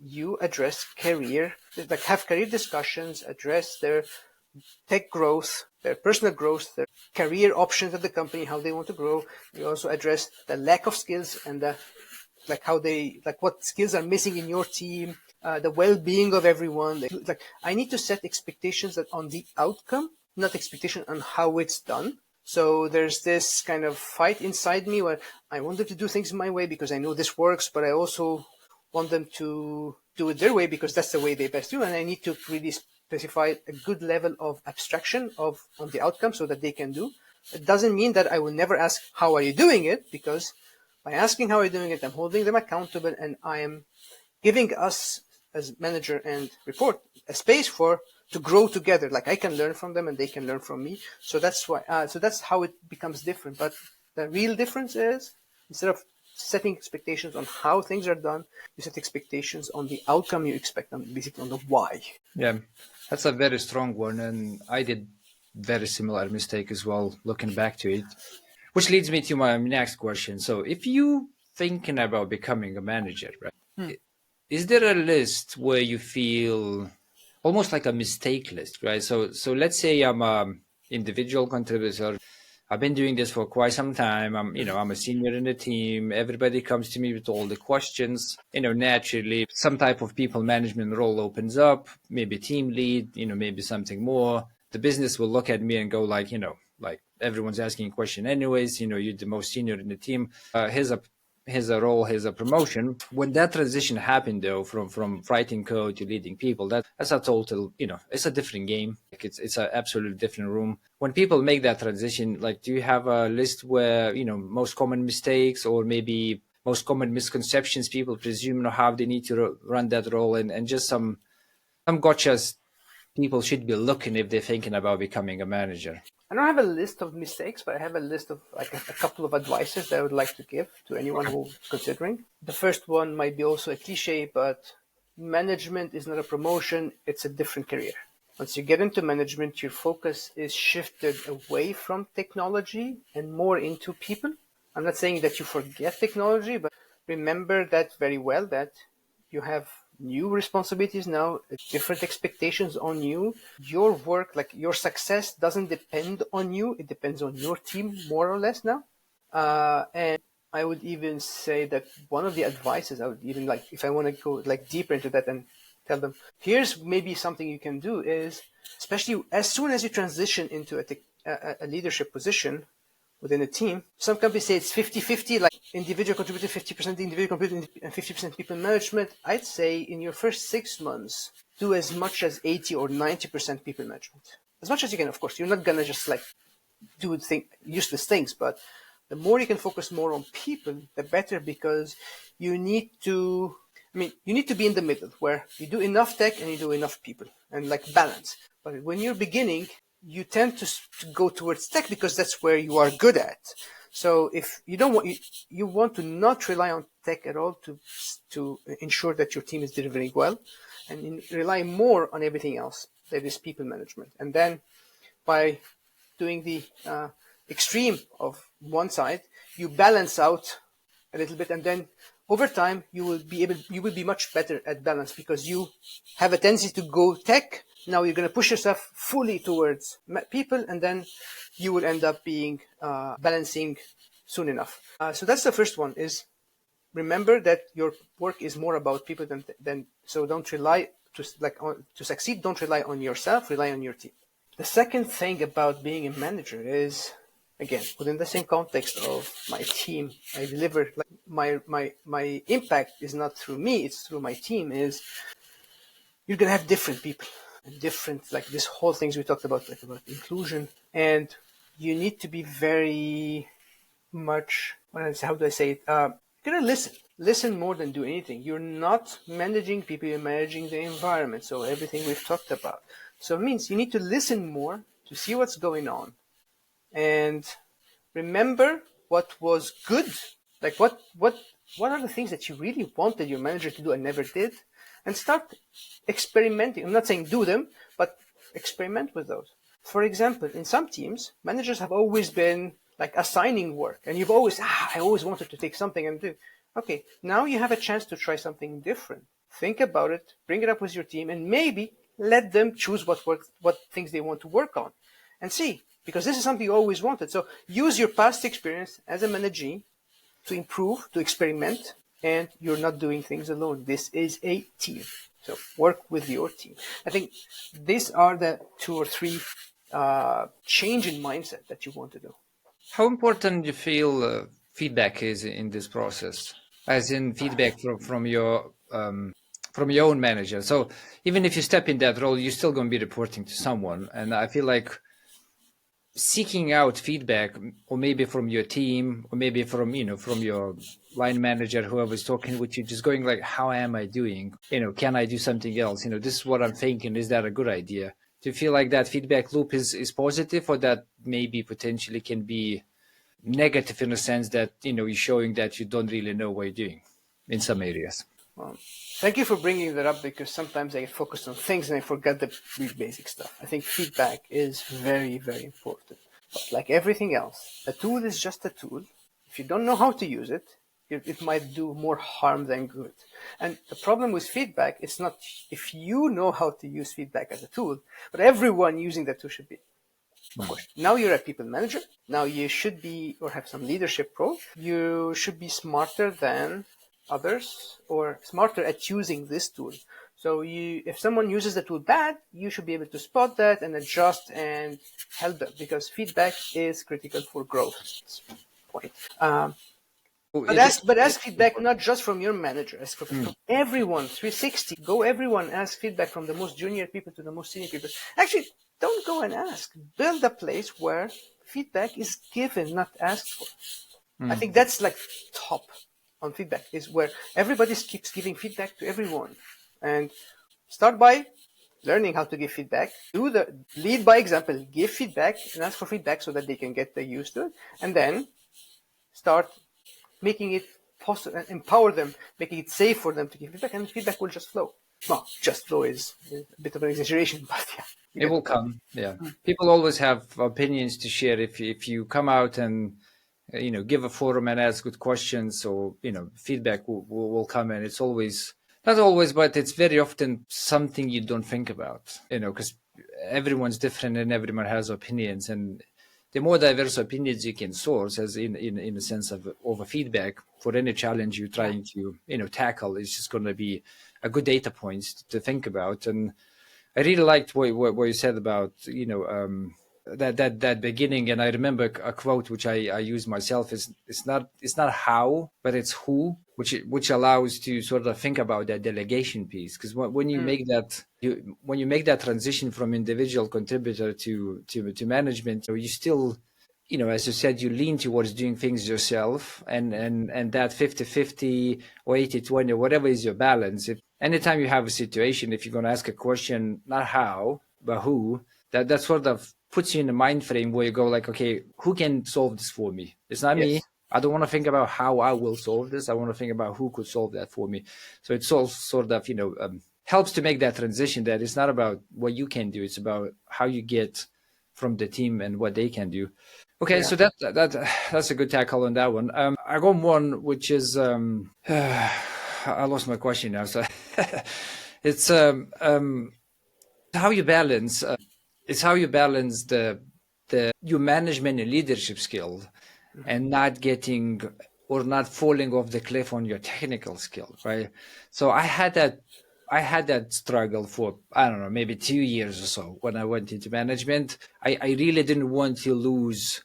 you address have career discussions, address their tech growth, their personal growth, their career options at the company, how they want to grow. You also address the lack of skills and what skills are missing in your team, the well-being of everyone. I need to set expectations that on the outcome, not expectation on how it's done. So there's this kind of fight inside me where I want them to do things my way because I know this works, but I also want them to do it their way because that's the way they best do. And I need to really specify a good level of abstraction on the outcome so that they can do. It doesn't mean that I will never ask, how are you doing it? Because by asking how are you doing it, I'm holding them accountable, and I am giving us as manager and report a space for to grow together. Like I can learn from them and they can learn from me. So that's why. So that's how it becomes different. But the real difference is instead of setting expectations on how things are done, you set expectations on the outcome you expect, on basically on the why. Yeah, that's a very strong one, and I did very similar mistake as well, looking back to it. Which leads me to my next question. So, if you thinking about becoming a manager, right? Is there a list where you feel almost like a mistake list, right? So let's say I'm a individual contributor. I've been doing this for quite some time. I'm a senior in the team. Everybody comes to me with all the questions. Naturally, some type of people management role opens up, maybe team lead, maybe something more. The business will look at me and go like everyone's asking a question anyways. You're the most senior in the team. Here's a role, here's a promotion. When that transition happened, though, from writing code to leading people, that's a total, it's a different game. Like it's an absolutely different room. When people make that transition, like, do you have a list where most common mistakes or maybe most common misconceptions people presume how they need to run that role, and just some gotchas people should be looking if they're thinking about becoming a manager? I don't have a list of mistakes, but I have a list of like a couple of advices that I would like to give to anyone who's considering. The first one might be also a cliche, but management is not a promotion, it's a different career. Once you get into management, your focus is shifted away from technology and more into people. I'm not saying that you forget technology, but remember that very well, that you have new responsibilities now, different expectations on you. Your work, like your success, doesn't depend on you. It depends on your team, more or less now. And I would even say that one of the advices I would even like, if I want to go like deeper into that and tell them, here's maybe something you can do is, especially as soon as you transition into a leadership position within a team, some companies say it's 50-50, like individual contributor, 50% individual contributor and 50% people management. I'd say in your first 6 months, do as much as 80 or 90% people management. As much as you can, of course. You're not going to just like do useless things, but the more you can focus more on people, the better, because you need to be in the middle where you do enough tech and you do enough people and like balance. But when you're beginning, you tend to go towards tech because that's where you are good at. So if you don't want, you want to not rely on tech at all to ensure that your team is delivering well, and rely more on everything else, that is people management. And then by doing the extreme of one side, you balance out a little bit, and then over time you will be much better at balance, because you have a tendency to go tech. Now you're going to push yourself fully towards people, and then you will end up being balancing soon enough. So that's the first one, is remember that your work is more about people than so don't rely to succeed. Don't rely on yourself, rely on your team. The second thing about being a manager is, again, within the same context of my team, I deliver, like my impact is not through me, it's through my team. Is you're going to have different people and different, like this whole things we talked about, like about inclusion, and you need to be very much, how do I say it? You're going to listen more than do anything. You're not managing people, you're managing the environment. So everything we've talked about. So it means you need to listen more to see what's going on, and remember what was good. Like what are the things that you really wanted your manager to do and never did, and start experimenting. I'm not saying do them, but experiment with those. For example, in some teams, managers have always been like assigning work, and you've always, I always wanted to take something and do. Okay, now you have a chance to try something different. Think about it, bring it up with your team, and maybe let them choose what things they want to work on, and see, because this is something you always wanted. So use your past experience as a manager to improve, to experiment, and you're not doing things alone. This is a team. So work with your team. I think these are the 2 or 3 change in mindset that you want to do. How important do you feel feedback is in this process? As in feedback from your own manager. So even if you step in that role, you're still going to be reporting to someone. And I feel like seeking out feedback, or maybe from your team, or maybe from, from your line manager, whoever's talking with you, just going like, how am I doing? Can I do something else? This is what I'm thinking. Is that a good idea? Do you feel like that feedback loop is positive, or that maybe potentially can be negative in a sense that, you're showing that you don't really know what you're doing in some areas? Well, thank you for bringing that up, because sometimes I get focused on things and I forget the real basic stuff. I think feedback is very, very important. But like everything else, a tool is just a tool. If you don't know how to use it, it might do more harm than good. And the problem with feedback is not if you know how to use feedback as a tool, but everyone using that tool should be. Of course, now you're a people manager. Now you should be, or have some leadership role. You should be smarter than others, or smarter at using this tool. So if someone uses the tool bad, you should be able to spot that and adjust and help them, because feedback is critical for growth. Point. But ask feedback not just from your manager, ask from everyone, 360. Go everyone, ask feedback from the most junior people to the most senior people. Actually, don't go and ask. Build a place where feedback is given, not asked for. I think that's like top on feedback, is where everybody keeps giving feedback to everyone. And start by learning how to give feedback. Lead by example, give feedback and ask for feedback so that they can get used to it. And then start making it possible and empower them, making it safe for them to give feedback, and feedback will just flow. Well, just flow is a bit of an exaggeration, but yeah. It will come. Yeah. People always have opinions to share. If you come out and, give a forum and ask good questions, or, feedback will come, and it's always, not always, but it's very often something you don't think about, because everyone's different and everyone has opinions, and the more diverse opinions you can source, as in a sense of a feedback for any challenge you're trying to, tackle, is just going to be a good data points to think about. And I really liked what you said about, that beginning. And I remember a quote which I use myself is, it's not how, but it's who, which allows to sort of think about that delegation piece. Because when you make that transition from individual contributor to management, you still, as you said, you lean towards doing things yourself, and that 50-50 or 80-20, whatever is your balance. If anytime you have a situation, if you're going to ask a question, not how, but who, that sort of puts you in a mind frame where you go like, okay, who can solve this for me? It's not me. I don't want to think about how I will solve this. I want to think about who could solve that for me. So it's all sort of, helps to make that transition, that it's not about what you can do. It's about how you get from the team and what they can do. Okay, so that's a good tackle on that one. I got one which is I lost my question now. So it's how you balance. It's how you balance your management and leadership skill, and not getting or not falling off the cliff on your technical skill, right? So I had that struggle for, I don't know, maybe 2 years or so when I went into management. I really didn't want to lose,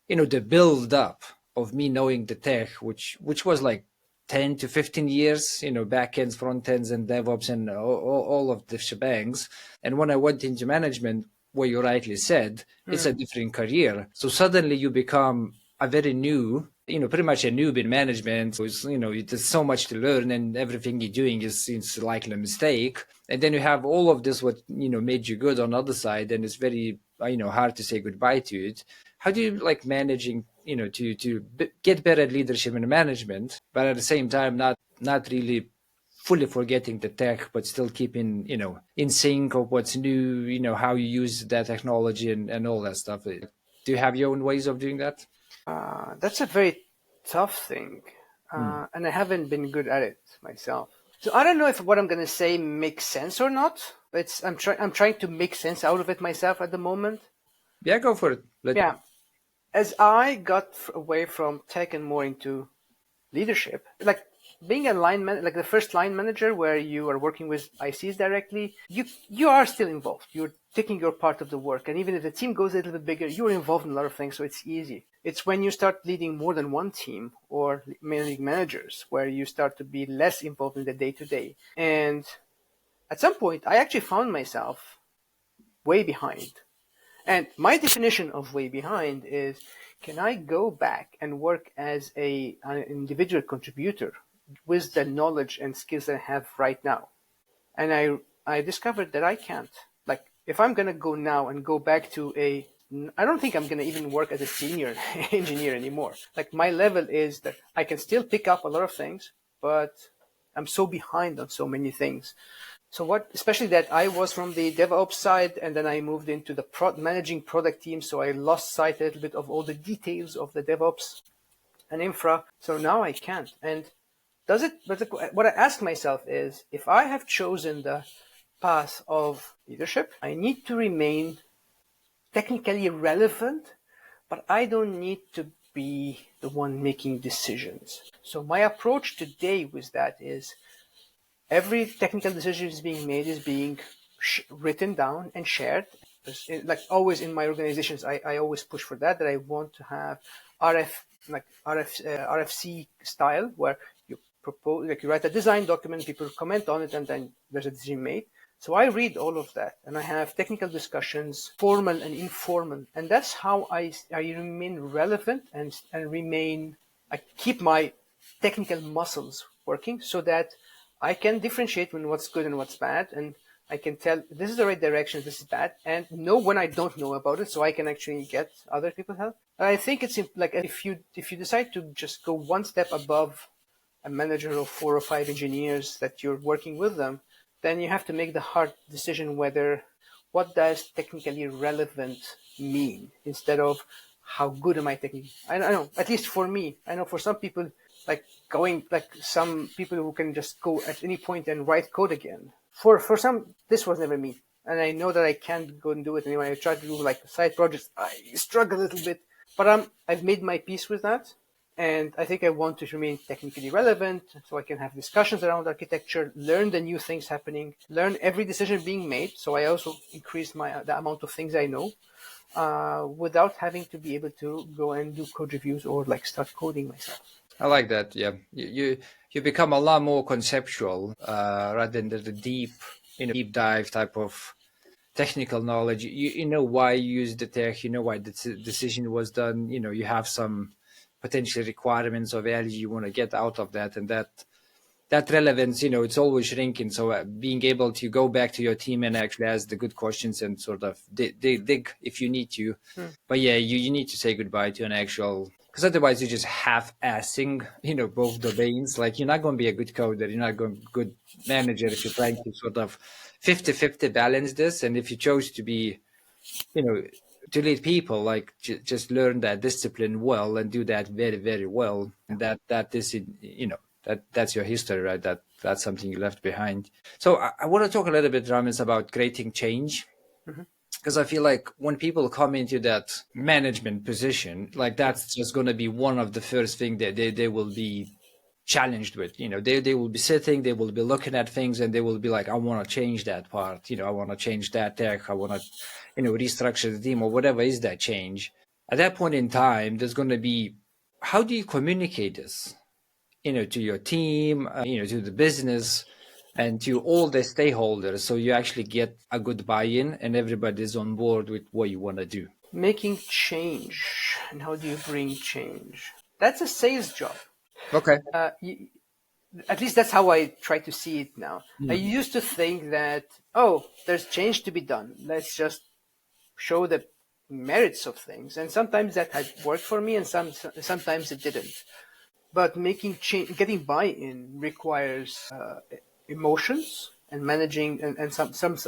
the build up of me knowing the tech, which was like 10 to 15 years, back ends, front ends, and DevOps, and all of the shebangs. And when I went into management, what you rightly said, it's a different career. So suddenly you become a very new, pretty much a noob in management. So it's, there's so much to learn, and everything you're doing is likely a mistake. And then you have all of this, what, made you good on the other side, and it's very, hard to say goodbye to it. How do you like managing, to get better at leadership and management, but at the same time, not really fully forgetting the tech, but still keeping, in sync of what's new, how you use that technology and all that stuff. Do you have your own ways of doing that? That's a very tough thing, and I haven't been good at it myself. So I don't know if what I'm going to say makes sense or not. I'm trying to make sense out of it myself at the moment. Yeah, go for it. As I got away from tech and more into leadership, like being a like the first line manager where you are working with ICs directly, you are still involved. You're taking your part of the work. And even if the team goes a little bit bigger, you're involved in a lot of things, so it's easy. It's when you start leading more than one team or managing managers where you start to be less involved in the day-to-day. And at some point, I actually found myself way behind. And my definition of way behind is, can I go back and work as an individual contributor with the knowledge and skills that I have right now? And I discovered that I can't. Like, if I'm going to go now and go back to I don't think I'm going to even work as a senior engineer anymore. Like, my level is that I can still pick up a lot of things, but I'm so behind on so many things. So especially that I was from the DevOps side, and then I moved into the managing product team. So I lost sight a little bit of all the details of the DevOps and infra. So now I can't. And but what I ask myself is, if I have chosen the path of leadership, I need to remain technically relevant, but I don't need to be the one making decisions. So my approach today with that is, every technical decision is being written down and shared. Like always in my organizations, I always push for that I want to have RFC style, where you propose, like you write a design document, people comment on it, and then there's a decision made. So I read all of that, and I have technical discussions, formal and informal, and that's how I remain relevant and I keep my technical muscles working, so that I can differentiate when what's good and what's bad, and I can tell this is the right direction, this is bad, and know when I don't know about it, so I can actually get other people help. And I think it's like, if you decide to just go one step above a manager of 4 or 5 engineers that you're working with them, then you have to make the hard decision what does technically relevant mean, instead of how good am I technically. I know, at least for me, I know for some people, like some people who can just go at any point and write code again. For some, this was never me. And I know that I can't go and do it anyway. I try to do like side projects. I struggle a little bit, but I've made my peace with that. And I think I want to remain technically relevant, so I can have discussions around architecture, learn the new things happening, learn every decision being made. So I also increase the amount of things I know, without having to be able to go and do code reviews or like start coding myself. I like that. Yeah, you become a lot more conceptual rather than the deep dive type of technical knowledge. You know why you use the tech. You know why the decision was done. You know, you have some potential requirements or value you want to get out of that, and that relevance, it's always shrinking. So being able to go back to your team and actually ask the good questions and sort of dig if you need to. But yeah, you need to say goodbye to an actual, because otherwise you're just half-assing, both domains. Like, you're not going to be a good coder, you're not going to be a good manager if you're trying to sort of 50-50 balance this. And if you chose to be, to lead people, like just learn that discipline well and do that very, very well. And that is, that's your history, right? That's something you left behind. So I want to talk a little bit, Ramez, about creating change. Because I feel like when people come into that management position, like that's just going to be one of the first things that they will be challenged with. They will be sitting, they will be looking at things, and they will be like, I want to change that part. I want to change that tech. I want to, restructure the team or whatever is that change. At that point in time, there's going to be, how do you communicate this, to your team, to the business, and to all the stakeholders, so you actually get a good buy-in and everybody's on board with what you want to do? Making change, and how do you bring change? That's a sales job. Okay. At least that's how I try to see it now. I used to think that, there's change to be done. Let's just show the merits of things. And sometimes that had worked for me, and sometimes it didn't. But making change, getting buy-in requires emotions and managing and some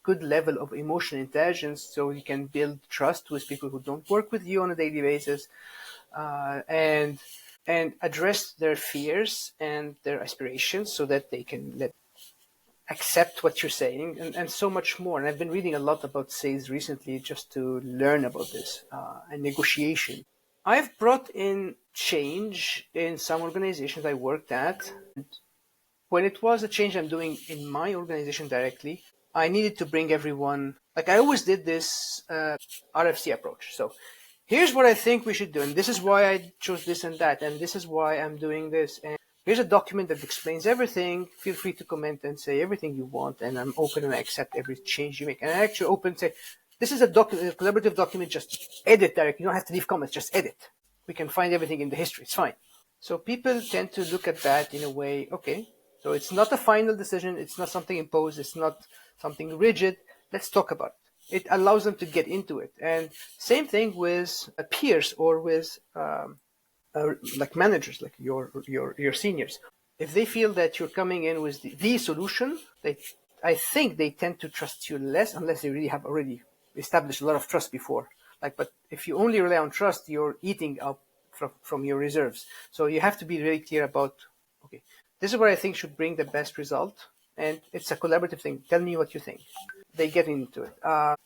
good level of emotional intelligence, so you can build trust with people who don't work with you on a daily basis, and address their fears and their aspirations, so that they can accept what you're saying, and so much more. And I've been reading a lot about sales recently, just to learn about this, and negotiation. I've brought in change in some organizations I worked at. When it was a change I'm doing in my organization directly, I needed to bring everyone, like I always did this RFC approach. So here's what I think we should do, and this is why I chose this and that, and this is why I'm doing this. And here's a document that explains everything. Feel free to comment and say everything you want, and I'm open and I accept every change you make. And I actually open, say, this is a collaborative document, just edit directly. You don't have to leave comments, just edit. We can find everything in the history, it's fine. So people tend to look at that in a way, okay, so it's not a final decision, it's not something imposed, it's not something rigid, let's talk about it. It allows them to get into it. And same thing with peers or with like managers, like your seniors. If they feel that you're coming in with the solution, I think they tend to trust you less unless they really have already established a lot of trust before. But if you only rely on trust, you're eating up from your reserves. So you have to be very clear about, okay, this is what I think should bring the best result. And it's a collaborative thing. Tell me what you think. They get into it.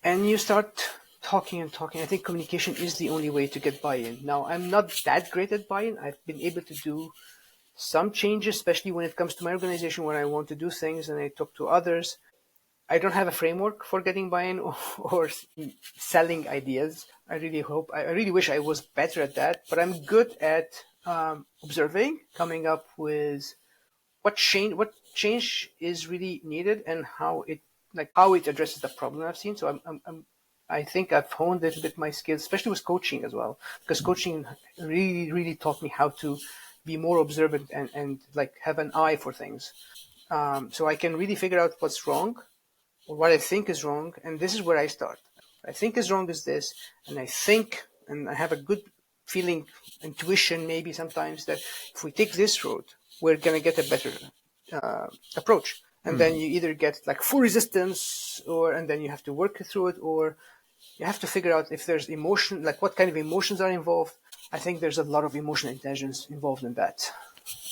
And you start talking and talking. I think communication is the only way to get buy-in. Now, I'm not that great at buy-in. I've been able to do some changes, especially when it comes to my organization, when I want to do things and I talk to others. I don't have a framework for getting buy-in or selling ideas. I really wish I was better at that, but I'm good at observing, coming up with what change is really needed and how it addresses the problem I've seen. So I think I've honed a little bit my skills, especially with coaching as well, because coaching really, really taught me how to be more observant and have an eye for things. So I can really figure out what's wrong or what I think is wrong. And this is where I start. What I think is wrong is this. And I have a good feeling, intuition maybe sometimes, that if we take this road, we're going to get a better approach. And then you either get full resistance and then you have to work through it, or you have to figure out if there's emotion, what kind of emotions are involved. I think there's a lot of emotional intelligence involved in that.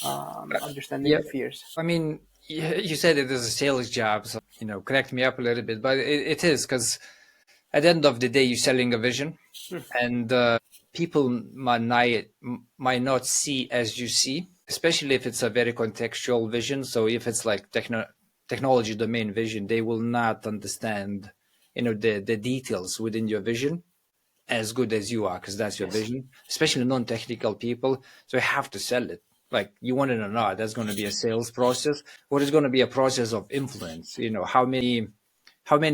Understanding the fears. I mean, you said it is a sales job, so, correct me up a little bit, but it is, because at the end of the day, you're selling a vision, and people might not see as you see, especially if it's a very contextual vision. So if it's technology domain vision, they will not understand, the details within your vision as good as you are, because that's your vision, especially non-technical people. So you have to sell it. You want it or not, that's going to be a sales process, or it's going to be a process of influence. How many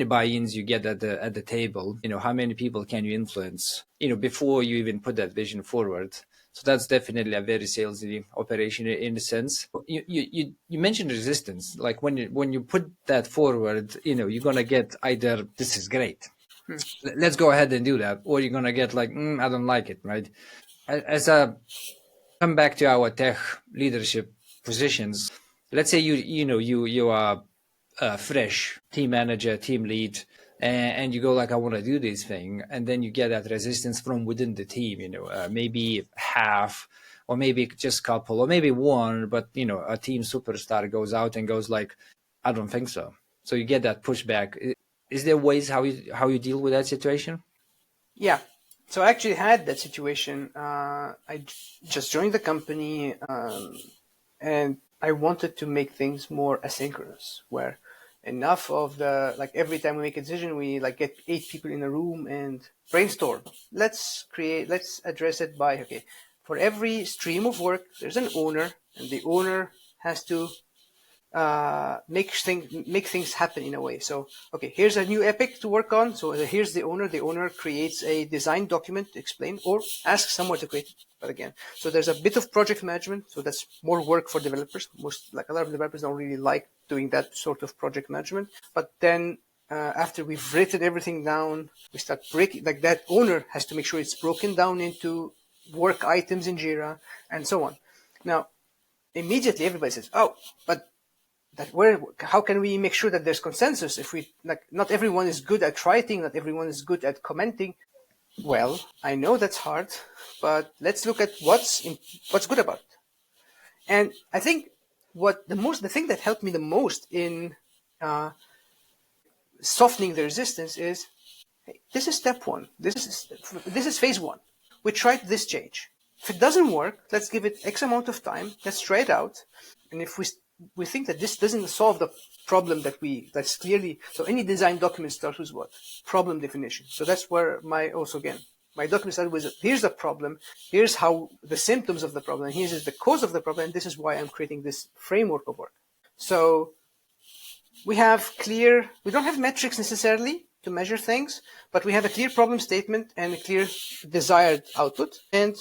buy-ins you get at the table, how many people can you influence, before you even put that vision forward. So that's definitely a very salesy operation in a sense. You mentioned resistance. When you put that forward, you're going to get either, this is great, let's go ahead and do that, or you're going to get I don't like it, right? Come back to our tech leadership positions. Let's say you are a fresh team manager, team lead, and you go I want to do this thing, and then you get that resistance from within the team. Maybe half, or maybe just couple, or maybe one, but a team superstar goes out and goes I don't think so. So you get that pushback. Is there ways how you deal with that situation? Yeah. So I actually had that situation. I just joined the company, and I wanted to make things more asynchronous, where enough of the, every time we make a decision, we get 8 people in a room and brainstorm. Let's address it by, okay, for every stream of work, there's an owner, and the owner has to make things happen in a way. So, okay, here's a new epic to work on. So here's the owner. The owner creates a design document to explain, or asks someone to create it. But again, so there's a bit of project management. So that's more work for developers. A lot of developers don't really like doing that sort of project management. But then after we've written everything down, we start breaking, that owner has to make sure it's broken down into work items in Jira and so on. Now, immediately everybody says, oh, but how can we make sure that there's consensus if we not everyone is good at writing, not everyone is good at commenting? Well, I know that's hard, but let's look at what's good about it. And I think the thing that helped me the most in softening the resistance is, hey, this is step one. This is phase one. We tried this change. If it doesn't work, let's give it X amount of time. Let's try it out. And if we think that this doesn't solve the problem that's clearly, so any design document starts with what? Problem definition. So that's where my document started with, here's the problem, here's how the symptoms of the problem, here's the cause of the problem, and this is why I'm creating this framework of work. So we don't have metrics necessarily to measure things, but we have a clear problem statement and a clear desired output. And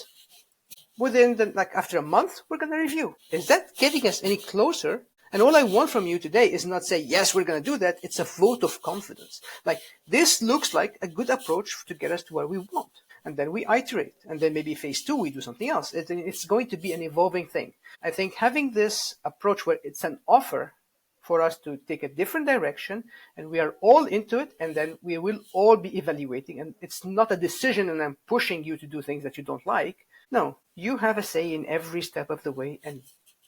within after a month, we're going to review. Is that getting us any closer? And all I want from you today is not say, yes, we're going to do that. It's a vote of confidence. Like, this looks like a good approach to get us to where we want. And then we iterate. And then maybe phase 2, we do something else. It's going to be an evolving thing. I think having this approach where it's an offer for us to take a different direction and we are all into it, and then we will all be evaluating. And it's not a decision and I'm pushing you to do things that you don't like. No, you have a say in every step of the way. And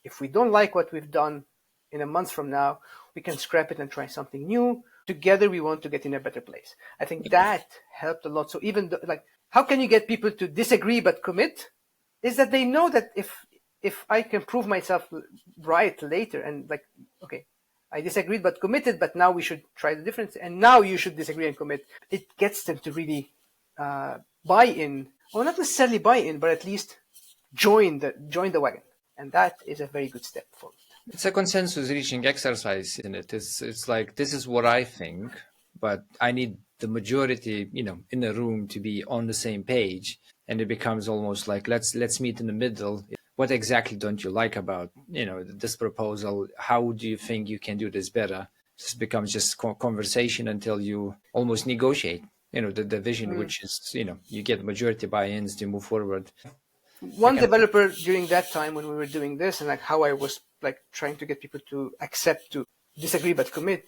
if we don't like what we've done in a month from now, we can scrap it and try something new. Together, we want to get in a better place. I think that helped a lot. So even how can you get people to disagree but commit? Is that they know that if I can prove myself right later and okay, I disagreed but committed, but now we should try the difference, and now you should disagree and commit. It gets them to really buy in, or not necessarily buy in, but at least join the wagon, and that is a very good step forward. It's a consensus reaching exercise, isn't it? It's like, this is what I think, but I need the majority, in the room to be on the same page, and it becomes almost like let's meet in the middle. What exactly don't you like about this proposal? How do you think you can do this better? This becomes just conversation until you almost negotiate. The vision, which is you get majority buy-ins to move forward. One developer during that time when we were doing this, and how I was trying to get people to accept to disagree but commit,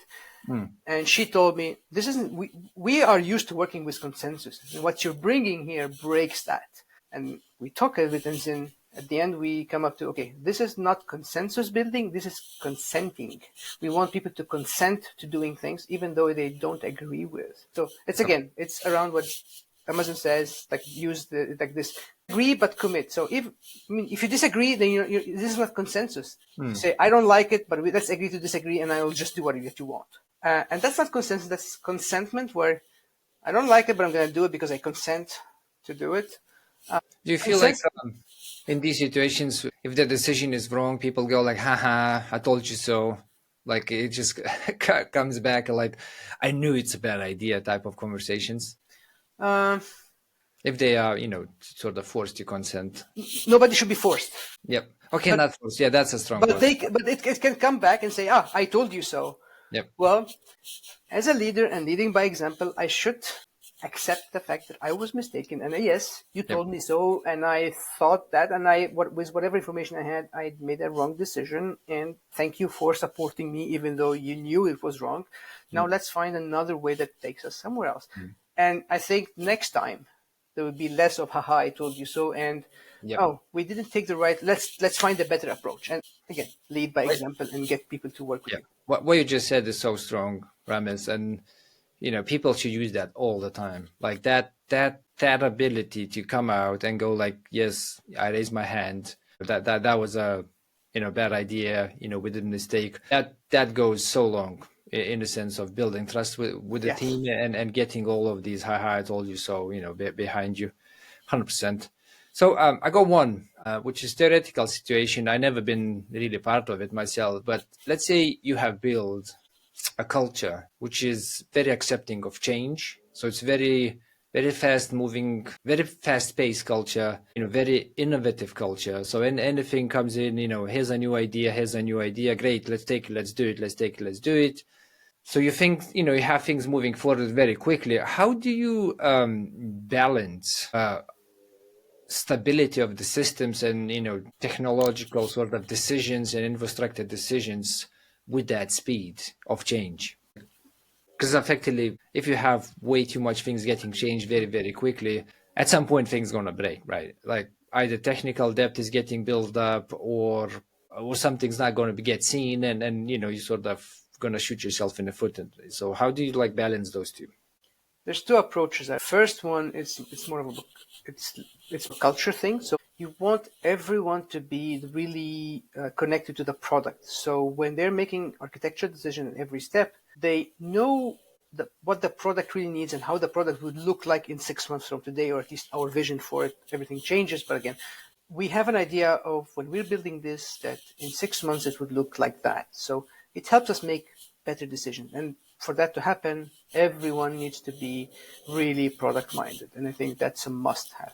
and she told me, this isn't, we are used to working with consensus, and what you're bringing here breaks that. And we talk a bit, and then at the end we come up to, okay, this is not consensus building, this is consenting. We want people to consent to doing things even though they don't agree with. So it's around what Amazon says, use this agree but commit. So if you disagree, then this is not consensus. You say, I don't like it, but let's agree to disagree, and I will just do what you want. And that's not consensus. That's consentment, where I don't like it, but I'm going to do it because I consent to do it. Do you feel like in these situations, if the decision is wrong, people go haha, I told you so. It just comes back I knew it's a bad idea type of conversations. If they are, sort of forced to consent. Nobody should be forced. Yep. Okay, not forced. Yeah, that's a strong word. But it can come back and say, I told you so. Yep. Well, as a leader and leading by example, I should accept the fact that I was mistaken. And yes, you told me so, and I thought that, and with whatever information I had, I made a wrong decision. And thank you for supporting me, even though you knew it was wrong. Now let's find another way that takes us somewhere else. And I think next time there will be less of haha, I told you so, and we didn't take the right. Let's find a better approach. And again, lead by example and get people to work with you. What you just said is so strong, Ramez, and people should use that all the time. That ability to come out and go yes, I raised my hand. That was a bad idea. We did a mistake. That goes so long in the sense of building trust with the team and getting all of these haha, I told you so, behind you, 100%. So I got one, which is theoretical situation. I never been really part of it myself, but let's say you have built a culture which is very accepting of change. So it's very, very fast moving, very fast paced culture, very innovative culture. So when anything comes in, here's a new idea, great, let's take it, let's do it. So you think, you have things moving forward very quickly. How do you balance stability of the systems and, technological sort of decisions and infrastructure decisions with that speed of change? Because effectively, if you have way too much things getting changed very, very quickly, at some point things going to break, right? Either technical debt is getting built up or something's not going to get seen and you sort of going to shoot yourself in the foot. So how do you balance those two? There's two approaches. The first one is it's more of it's a culture thing. So you want everyone to be really connected to the product. So when they're making architecture decision at every step, they know what the product really needs and how the product would look like in 6 months from today, or at least our vision for it. Everything changes, but again, we have an idea of when we're building this, that in 6 months it would look like that. So it helps us make better decisions. And for that to happen, everyone needs to be really product minded. And I think that's a must have.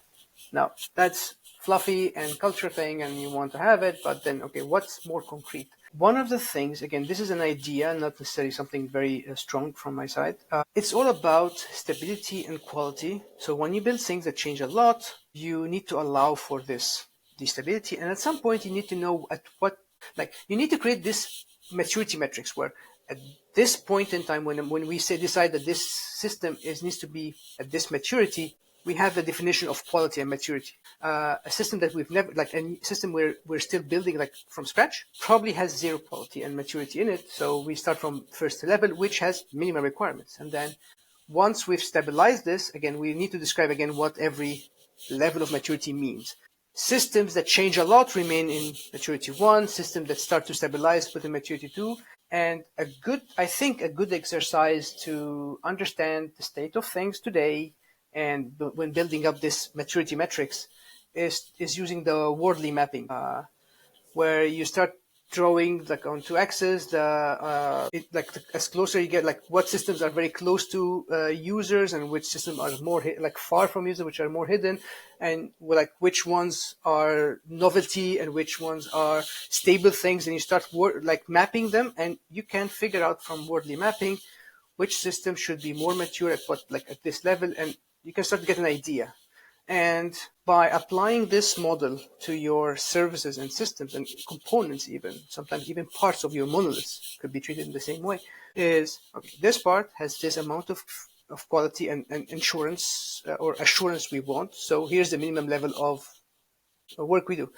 Now, that's fluffy and culture thing, and you want to have it, but then, okay, what's more concrete? One of the things, again, this is an idea, not necessarily something very strong from my side. It's all about stability and quality. So when you build things that change a lot, you need to allow for this stability. And at some point, you need to know at what, like, you need to create this maturity metrics where at this point in time, when we decide that this system needs to be at this maturity, we have the definition of quality and maturity. A system that we've never, like a system where we're still building like from scratch, probably has zero quality and maturity in it. So we start from first level, which has minimum requirements. And then once we've stabilized this, again, we need to describe again what every level of maturity means. Systems that change a lot remain in maturity 1, systems that start to stabilize put in maturity 2. And I think a good exercise to understand the state of things today and when building up this maturity metrics is using the Wordley mapping, where you start drawing like on two axes, as closer you get, like what systems are very close to users and which systems are more like far from users, which are more hidden, and like which ones are novelty and which ones are stable things, and you start like mapping them, and you can figure out from Wordley mapping which system should be more mature at what, like at this level, and you can start to get an idea. And by applying this model to your services and systems and components, even sometimes even parts of your monoliths could be treated in the same way, is okay, this part has this amount of quality and insurance or assurance we want. So here's the minimum level of work we do.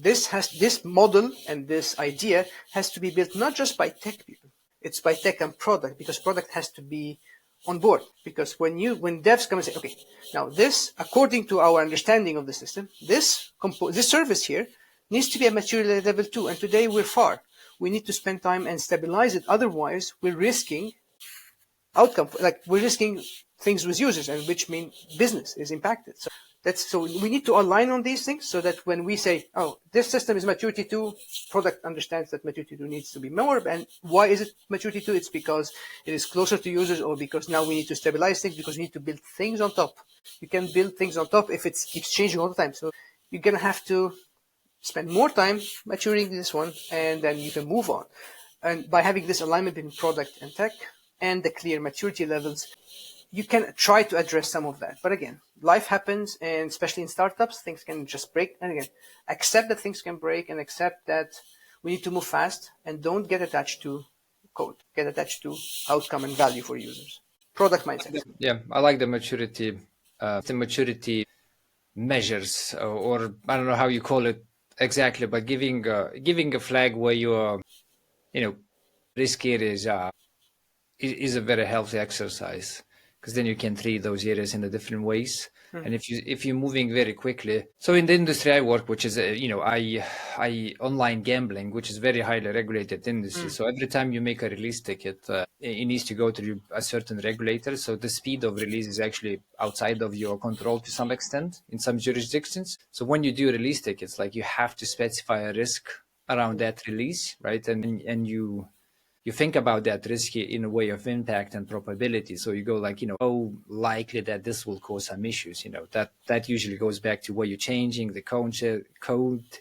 This model and this idea has to be built not just by tech people, it's by tech and product, because product has to be on board. Because when devs come and say, okay, now this, according to our understanding of the system, this service here needs to be at maturity level 2, and today we're far. We need to spend time and stabilize it. Otherwise, we're risking outcome, like we're risking things with users, and which mean business is impacted. So we need to align on these things so that when we say, oh, this system is maturity 2, product understands that maturity 2 needs to be more. And why is it maturity 2? It's because it is closer to users, or because now we need to stabilize things, because we need to build things on top. You can build things on top if it keeps changing all the time. So you're going to have to spend more time maturing this one, and then you can move on. And by having this alignment between product and tech and the clear maturity levels, you can try to address some of that. But again, life happens, and especially in startups, things can just break. And again, accept that things can break, and accept that we need to move fast, and don't get attached to code. Get attached to outcome and value for users. Product mindset. Yeah, I like the maturity measures, or I don't know how you call it exactly, but giving a flag where you are, risk areas is a very healthy exercise, because then you can treat those areas in a different ways. And if you're moving very quickly, so in the industry I work, which is I online gambling, which is very highly regulated industry. So every time you make a release ticket, it needs to go through a certain regulator. So the speed of release is actually outside of your control to some extent in some jurisdictions. So when you do release tickets, like you have to specify a risk around that release, right? And you think about that risk in a way of impact and probability. So you go like, how likely that this will cause some issues, that usually goes back to what you're changing, the code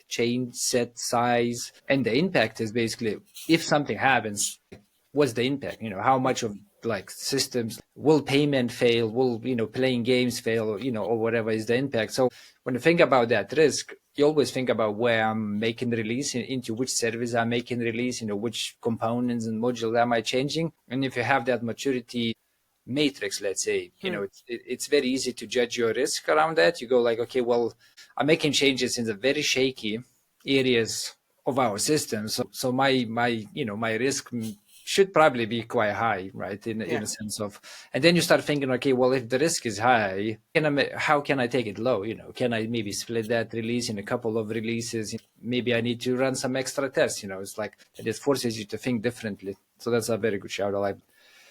change set size. And the impact is basically, if something happens, what's the impact? How much of like systems will payment fail, will, playing games fail, or whatever is the impact. So when you think about that risk, you always think about where I'm making release, into which service I'm making release, which components and modules am I changing. And if you have that maturity matrix, let's say, it's very easy to judge your risk around that. You go like, okay, well, I'm making changes in the very shaky areas of our system. So my risk should probably be quite high, right? In a sense of, and then you start thinking, okay, well, if the risk is high, how can I take it low? Can I maybe split that release in a couple of releases? Maybe I need to run some extra tests. It's like it forces you to think differently. So that's a very good shout. I like.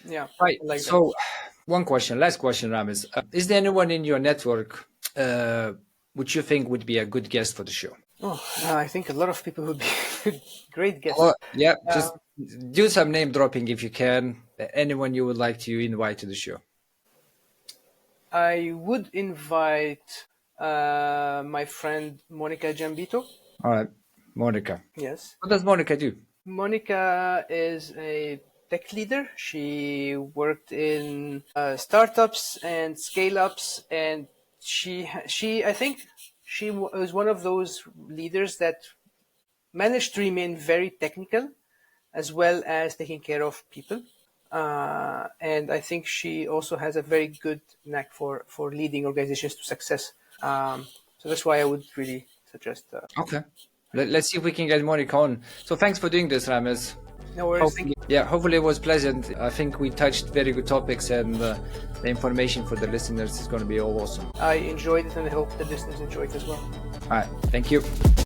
Yeah, right. I like So, last question, Ramez. Is there anyone in your network which you think would be a good guest for the show? Oh, I think a lot of people would be great guests. Oh, yeah, just do some name dropping if you can. Anyone you would like to invite to the show. I would invite my friend Monica Giambito. All right, Monica. Yes. What does Monica do? Monica is a tech leader. She worked in startups and scale ups, and I think she was one of those leaders that managed to remain very technical as well as taking care of people. And I think she also has a very good knack for leading organizations to success. So that's why I would really suggest. Okay. Let's see if we can get Monica on. So thanks for doing this, Ramez. No worries. Hopefully it was pleasant. I think we touched very good topics, and the information for the listeners is going to be all awesome. I enjoyed it, and I hope the listeners enjoyed it as well. All right. Thank you.